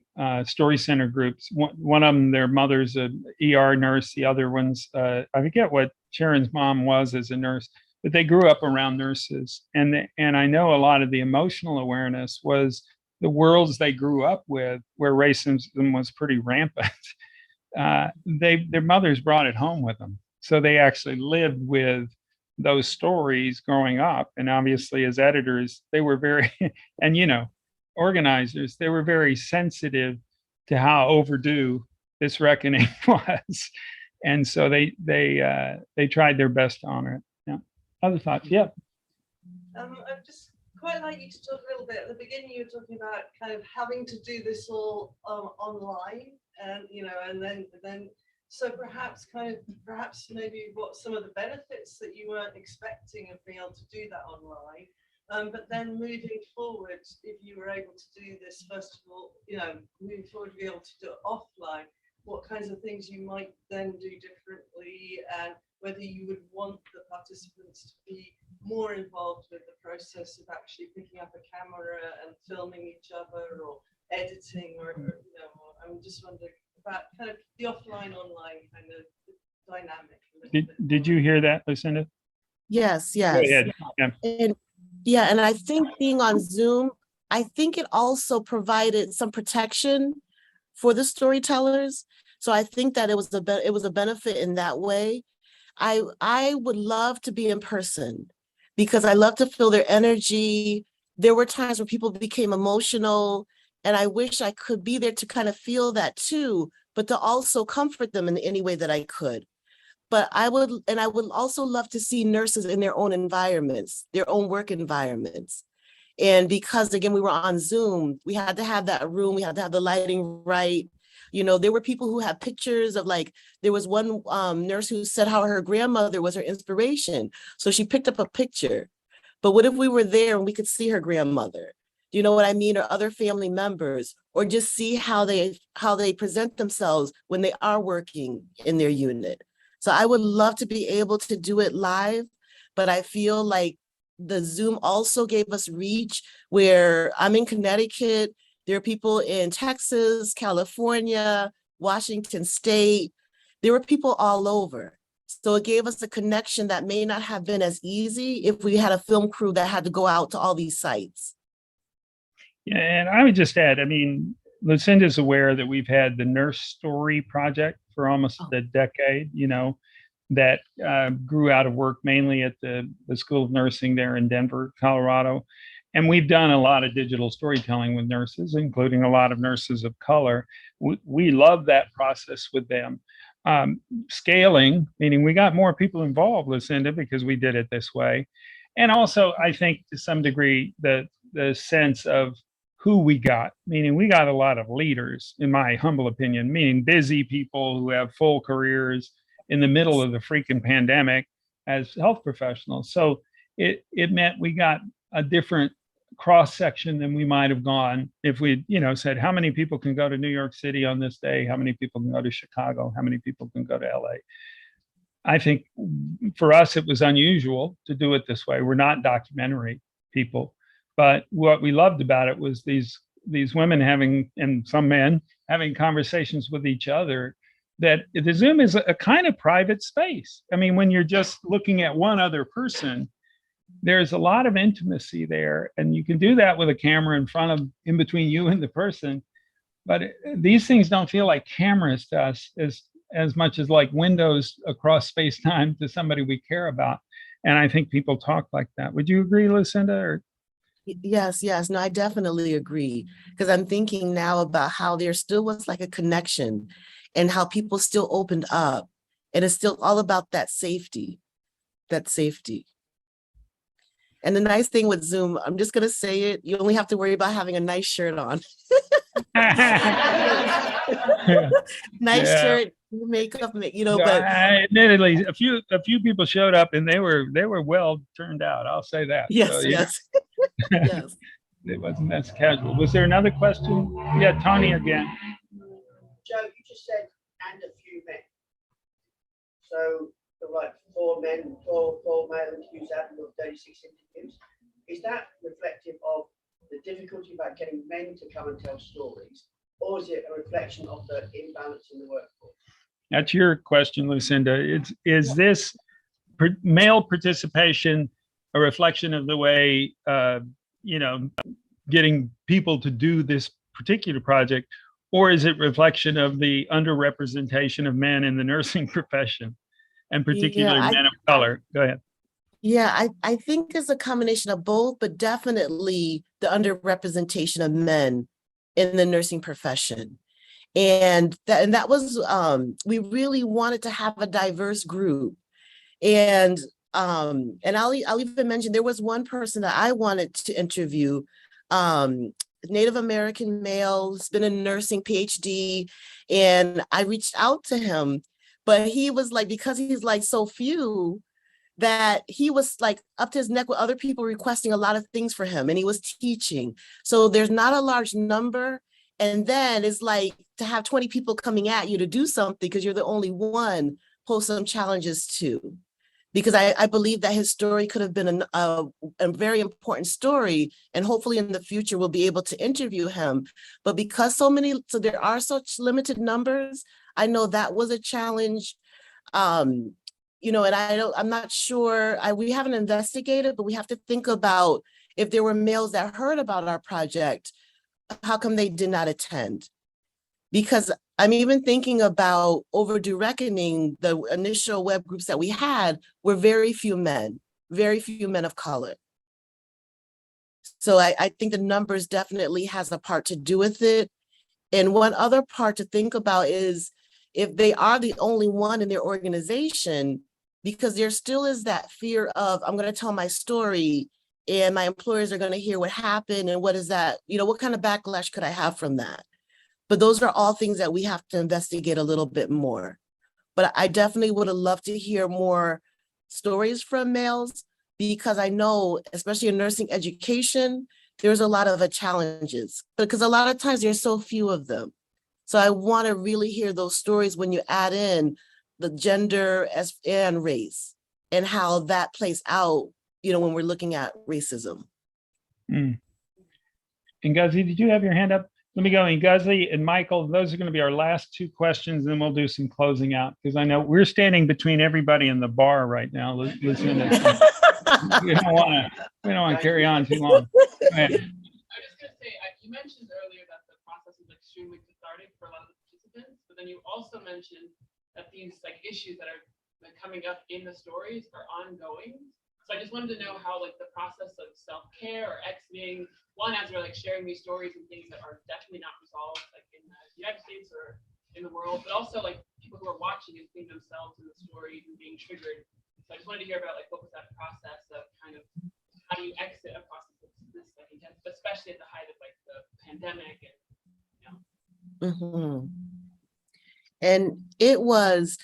Story Center groups, one of them, their mother's an ER nurse. The other one's, I forget what Sharon's mom was as a nurse, but they grew up around nurses. And I know a lot of the emotional awareness was the worlds they grew up with, where racism was pretty rampant, their mothers brought it home with them. So they actually lived with those stories growing up. And obviously, as editors, they were very, and organizers, they were very sensitive to how overdue this reckoning was. And so they tried their best to honor it. Yeah. Other thoughts? Yeah. I'd just quite like you to talk a little bit. At the beginning, you were talking about kind of having to do this all online, and and then so perhaps maybe what some of the benefits that you weren't expecting of being able to do that online. But then moving forward, if you were able to do this, first of all, moving forward, be able to do it offline, what kinds of things you might then do differently, and whether you would want the participants to be more involved with the process of actually picking up a camera and filming each other, or editing, or I'm just wondering about kind of the offline online kind of dynamic. Did you hear that, Lucinda? Yes, Go yes. ahead. Yeah. And I think being on Zoom, I think it also provided some protection for the storytellers. So I think that it was a benefit in that way. I would love to be in person because I love to feel their energy. There were times where people became emotional, and I wish I could be there to kind of feel that too, but to also comfort them in any way that I could. But I would also love to see nurses in their own environments, their own work environments. And because again, we were on Zoom, we had to have that room, we had to have the lighting right. There were people who had pictures of, like, there was one nurse who said how her grandmother was her inspiration. So she picked up a picture. But what if we were there and we could see her grandmother? Do you know what I mean? Or other family members, or just see how they present themselves when they are working in their unit. So I would love to be able to do it live, but I feel like the Zoom also gave us reach where I'm in Connecticut. There are people in Texas, California, Washington State. There were people all over. So it gave us a connection that may not have been as easy if we had a film crew that had to go out to all these sites. Yeah, and I would just add, Lucinda's aware that we've had the Nurse Story Project for almost a decade, that grew out of work mainly at the School of Nursing there in Denver, Colorado. And we've done a lot of digital storytelling with nurses, including a lot of nurses of color. We love that process with them. Scaling, meaning we got more people involved, Lucinda, because we did it this way. And also, I think to some degree, the sense of who we got, meaning we got a lot of leaders, in my humble opinion, meaning busy people who have full careers in the middle of the freaking pandemic as health professionals. So it meant we got a different cross section than we might have gone if we, said, how many people can go to New York City on this day? How many people can go to Chicago? How many people can go to LA? I think for us, it was unusual to do it this way. We're not documentary people, but what we loved about it was these women having, and some men having conversations with each other, that the Zoom is a kind of private space. When you're just looking at one other person, there's a lot of intimacy there, and you can do that with a camera in between you and the person. But these things don't feel like cameras to us as much as like windows across space-time to somebody we care about. And I think people talk like that. Would you agree, Lucinda? Or? Yes. No, I definitely agree, because I'm thinking now about how there still was like a connection and how people still opened up, and it's still all about that safety. And the nice thing with Zoom, I'm just going to say it, you only have to worry about having a nice shirt on. Nice shirt, makeup, but admittedly, a few people showed up and they were well turned out. I'll say that. Yes, so, yes. Yes. It wasn't as casual. Was there another question? Yeah, Tony again. Joe, you just said, and a few men. So there were like 4 male interviews out of 36 interviews. Is that reflective of the difficulty about getting men to come and tell stories, or is it a reflection of the imbalance in the workforce? That's your question, Lucinda. Is this male participation a reflection of the way getting people to do this particular project, or is it reflection of the underrepresentation of men in the nursing profession, and particularly men of color? Go ahead. Yeah, I think it's a combination of both, but definitely the underrepresentation of men in the nursing profession. And that was, we really wanted to have a diverse group. And I'll even mention, there was one person that I wanted to interview, Native American male, has been in nursing PhD, and I reached out to him, but he was like, because he's like so few, that he was like up to his neck with other people requesting a lot of things for him, and he was teaching. So there's not a large number. And then it's like to have 20 people coming at you to do something because you're the only one, pose some challenges too. Because I believe that his story could have been a very important story, and hopefully in the future we'll be able to interview him. But because so there are such limited numbers, I know that was a challenge. You know, and I'm not sure, we haven't investigated, but we have to think about if there were males that heard about our project, how come they did not attend? Because I'm even thinking about Overdue Reckoning, the initial web groups that we had were very few men of color. So I think the numbers definitely has a part to do with it. And one other part to think about is if they are the only one in their organization, because there still is that fear of, I'm going to tell my story and my employers are going to hear what happened and what is that, you know, what kind of backlash could I have from that? But those are all things that we have to investigate a little bit more. But I definitely would have loved to hear more stories from males, because I know, especially in nursing education, there's a lot of challenges, because a lot of times there's so few of them. So I want to really hear those stories when you add in the gender and race and how that plays out, you know, when we're looking at racism. And Ngazi, did you have your hand up? Let me go. Ngazi and Michael, those are going to be our last two questions, and then we'll do some closing out, because I know we're standing between everybody in the bar right now. Lucinda, we don't want to carry on too long. Go ahead. I was just going to say, you mentioned earlier that the process is extremely cathartic for a lot of the participants, but then you also mentioned that these issues that are coming up in the stories are ongoing. So I just wanted to know how the process of self-care or exiting, one, as we're sharing these stories and things that are definitely not resolved in the United States or in the world, but also people who are watching and seeing themselves in the stories and being triggered. So I just wanted to hear about what was that process of kind of how do you exit a process of this intense, especially at the height of the pandemic and And it was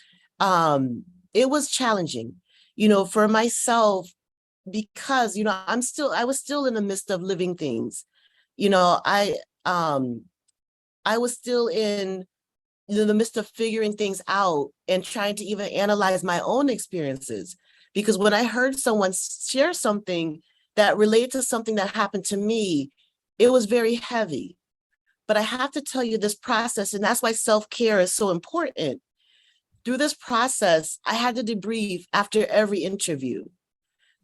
challenging, you know, for myself, because, you know, I was still in the midst of living things. You know, I was still in the midst of figuring things out and trying to even analyze my own experiences. Because when I heard someone share something that related to something that happened to me, it was very heavy. But I have to tell you, this process, and that's why self-care is so important. Through this process, I had to debrief after every interview.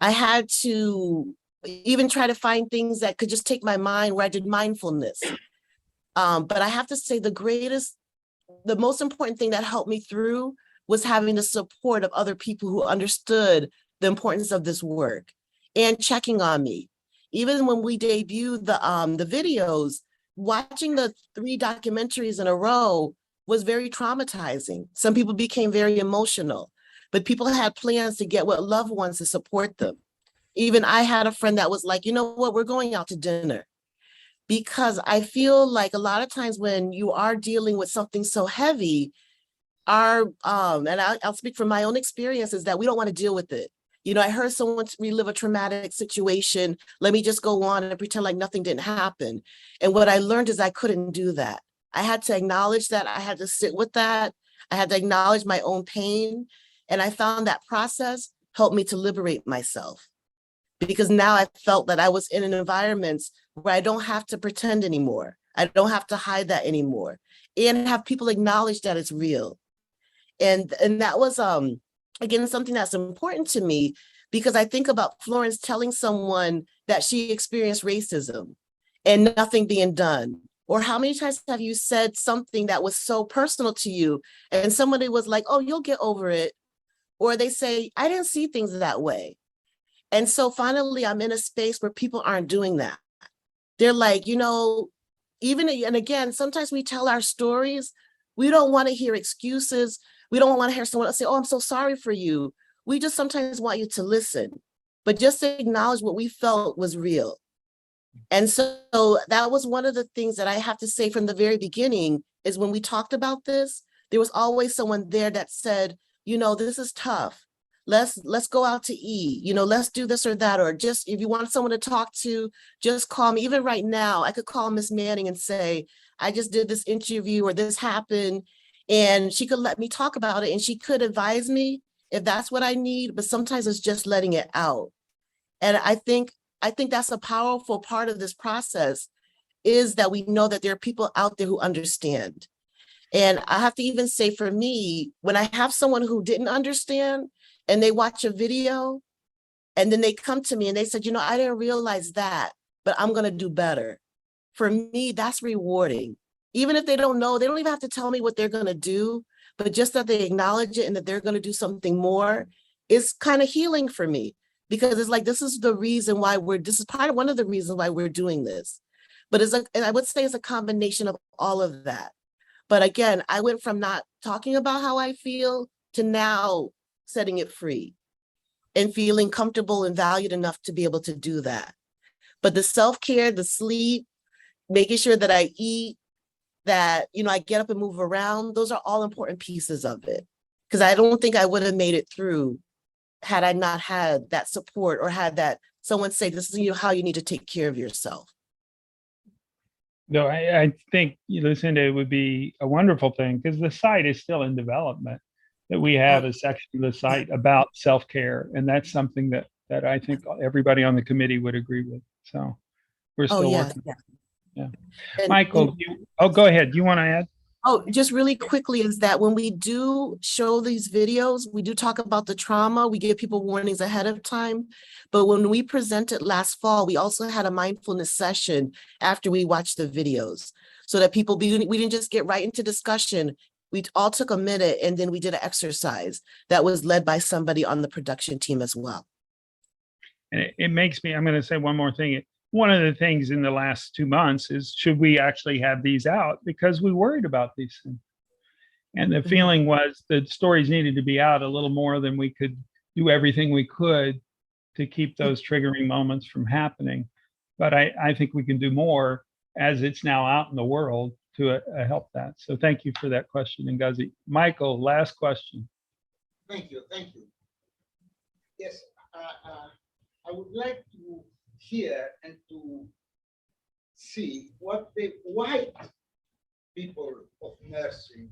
I had to even try to find things that could just take my mind, where I did mindfulness. But I have to say the most important thing that helped me through was having the support of other people who understood the importance of this work and checking on me. Even when we debuted the videos, watching the 3 documentaries in a row was very traumatizing. Some people became very emotional, but people had plans to get with loved ones to support them. Even I had a friend that was like, you know what, we're going out to dinner. Because I feel like a lot of times when you are dealing with something so heavy, and I'll speak from my own experiences, that we don't want to deal with it. You know, I heard someone relive a traumatic situation. Let me just go on and pretend like nothing didn't happen. And what I learned is I couldn't do that. I had to acknowledge that. I had to sit with that. I had to acknowledge my own pain. And I found that process helped me to liberate myself. Because now I felt that I was in an environment where I don't have to pretend anymore. I don't have to hide that anymore. And have people acknowledge that it's real. And that was, again, something that's important to me, because I think about Florence telling someone that she experienced racism. and nothing being done? Or how many times have you said something that was so personal to you and somebody was like, oh, you'll get over it. Or they say, I didn't see things that way. And so finally, I'm in a space where people aren't doing that. They're like, even, and again, sometimes we tell our stories, we don't want to hear excuses. We don't want to hear someone else say, oh, I'm so sorry for you. We just sometimes want you to listen, but just to acknowledge what we felt was real. And so that was one of the things that I have to say from the very beginning is when we talked about this, there was always someone there that said, this is tough. Let's go out to eat, let's do this or that, or just if you want someone to talk to, just call me. Even right now, I could call Miss Manning and say, I just did this interview or this happened, and she could let me talk about it and she could advise me if that's what I need, but sometimes it's just letting it out. And I think that's a powerful part of this process is that we know that there are people out there who understand. And I have to even say for me, when I have someone who didn't understand and they watch a video and then they come to me and they said, I didn't realize that, but I'm going to do better. For me, that's rewarding. Even if they don't know, they don't even have to tell me what they're going to do, but just that they acknowledge it and that they're going to do something more is kind of healing for me. Because it's like, this is the reason why this is part of one of the reasons why we're doing this. But and I would say it's a combination of all of that. But again, I went from not talking about how I feel to now setting it free and feeling comfortable and valued enough to be able to do that. But the self-care, the sleep, making sure that I eat, that, I get up and move around, those are all important pieces of it. Because I don't think I would have made it through had I not had that support or had that someone say, this is how you need to take care of yourself. No, I think, Lucinda, it would be a wonderful thing because the site is still in development, that we have a section of the site about self-care. And that's something that I think everybody on the committee would agree with. So we're still working. Yeah. And, Michael, go ahead. You want to add? Oh, just really quickly is that when we do show these videos, we do talk about the trauma. We give people warnings ahead of time. But when we presented last fall, we also had a mindfulness session after we watched the videos so that we didn't just get right into discussion. We all took a minute and then we did an exercise that was led by somebody on the production team as well. And it makes me, I'm going to say one more thing. One of the things in the last 2 months is, should we actually have these out? Because we worried about these things. And the feeling was that stories needed to be out a little more than we could do everything we could to keep those triggering moments from happening. But I think we can do more as it's now out in the world to help that. So thank you for that question, Ngozi. Michael, last question. Thank you. Yes, I would like to hear and to see what the white people of nursing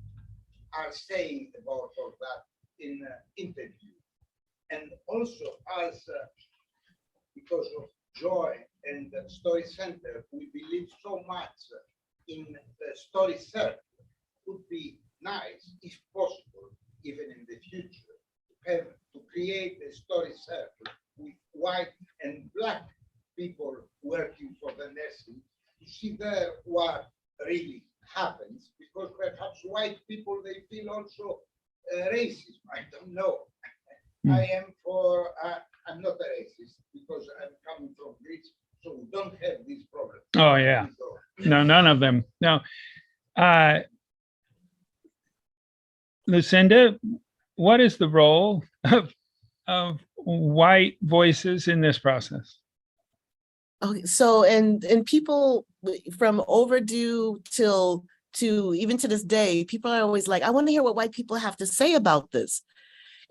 are saying about all that in interview. And also as because of Joy and the Story Center, we believe so much in the story circle. Would be nice, if possible, even in the future, to create a story circle with white and black people working for the nursing to see there what really happens, because perhaps white people, they feel also racist. I don't know. I'm not a racist because I'm coming from Greece, so we don't have this problem. Oh yeah, no, none of them. No. Lucinda, what is the role of white voices in this process? Okay, so and people from overdue to even to this day, people are always like, I want to hear what white people have to say about this.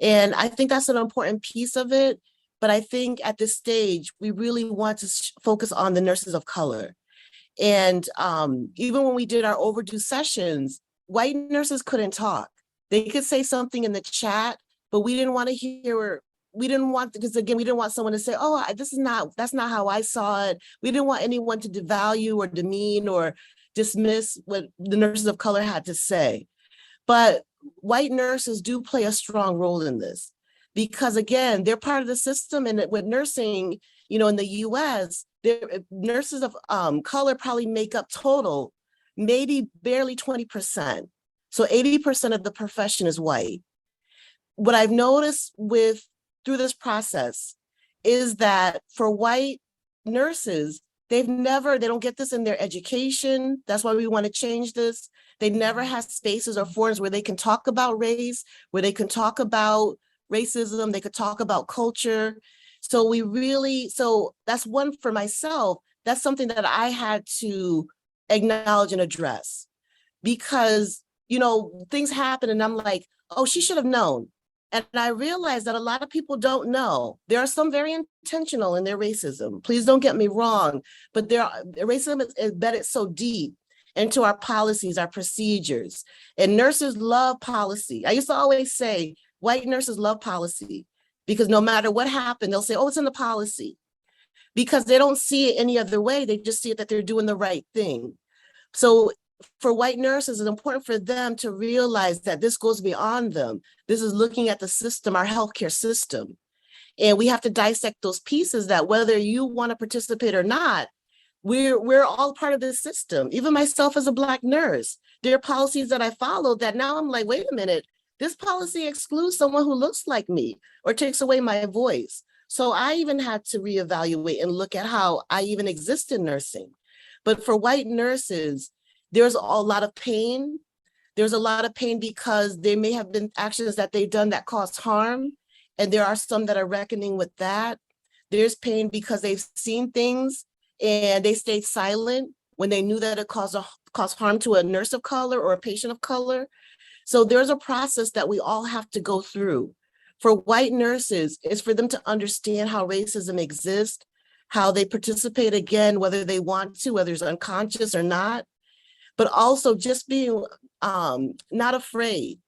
And I think that's an important piece of it. But I think at this stage, we really want to focus on the nurses of color. And even when we did our overdue sessions, white nurses couldn't talk. They could say something in the chat, but we didn't want to hear, because again, we didn't want someone to say, oh, that's not how I saw it. We didn't want anyone to devalue or demean or dismiss what the nurses of color had to say. But white nurses do play a strong role in this because again, they're part of the system. And with nursing, in the US, nurses of color probably make up total, maybe barely 20%. So 80% of the profession is white. What I've noticed through this process is that for white nurses, they don't get this in their education. That's why we want to change this. They never have spaces or forums where they can talk about race, where they can talk about racism, they could talk about culture. So that's one for myself. That's something that I had to acknowledge and address, because, things happen and I'm like, oh, she should have known. And I realized that a lot of people don't know. There are some very intentional in their racism. Please don't get me wrong, but racism is embedded so deep into our policies, our procedures. And nurses love policy. I used to always say, white nurses love policy, because no matter what happened, they'll say, oh, it's in the policy. Because they don't see it any other way. They just see it that they're doing the right thing. So for white nurses, it's important for them to realize that this goes beyond them. This is looking at the system, our healthcare system. And we have to dissect those pieces, that whether you want to participate or not, we're all part of this system. Even myself as a Black nurse, there are policies that I followed that now I'm like, wait a minute, this policy excludes someone who looks like me or takes away my voice. So I even had to reevaluate and look at how I even exist in nursing. But for white nurses, there's a lot of pain. There's a lot of pain because there may have been actions that they've done that caused harm. And there are some that are reckoning with that. There's pain because they've seen things and they stayed silent when they knew that it caused harm to a nurse of color or a patient of color. So there's a process that we all have to go through. For white nurses, is for them to understand how racism exists, how they participate again, whether they want to, whether it's unconscious or not, but also just being not afraid.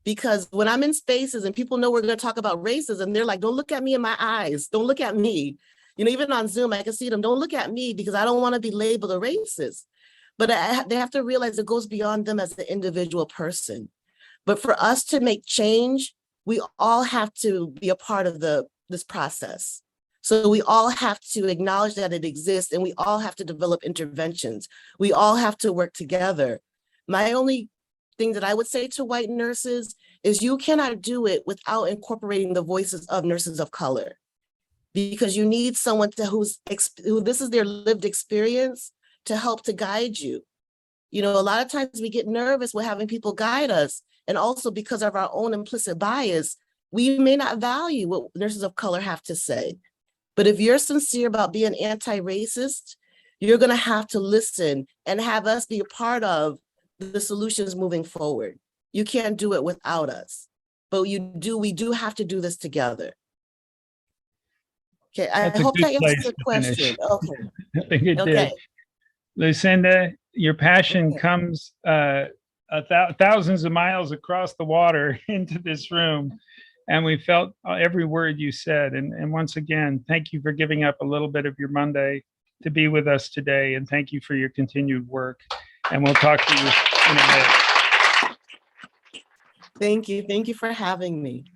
Because when I'm in spaces and people know we're going to talk about racism, they're like, don't look at me in my eyes. Don't look at me. Even on Zoom, I can see them. Don't look at me because I don't want to be labeled a racist. But they have to realize it goes beyond them as an individual person. But for us to make change, we all have to be a part of this process. So we all have to acknowledge that it exists, and we all have to develop interventions. We all have to work together. My only thing that I would say to white nurses is you cannot do it without incorporating the voices of nurses of color, because you need someone who this is their lived experience to help to guide you. A lot of times we get nervous with having people guide us. And also because of our own implicit bias, we may not value what nurses of color have to say. But if you're sincere about being anti-racist, you're going to have to listen and have us be a part of the solutions moving forward. You can't do it without us, but we do have to do this together. Okay, I hope that answers the question. Okay. I think it did. Lucinda, your passion comes thousands of miles across the water into this room, and we felt every word you said. And once again, thank you for giving up a little bit of your Monday to be with us today, and thank you for your continued work. And we'll talk to you in a bit. Thank you for having me.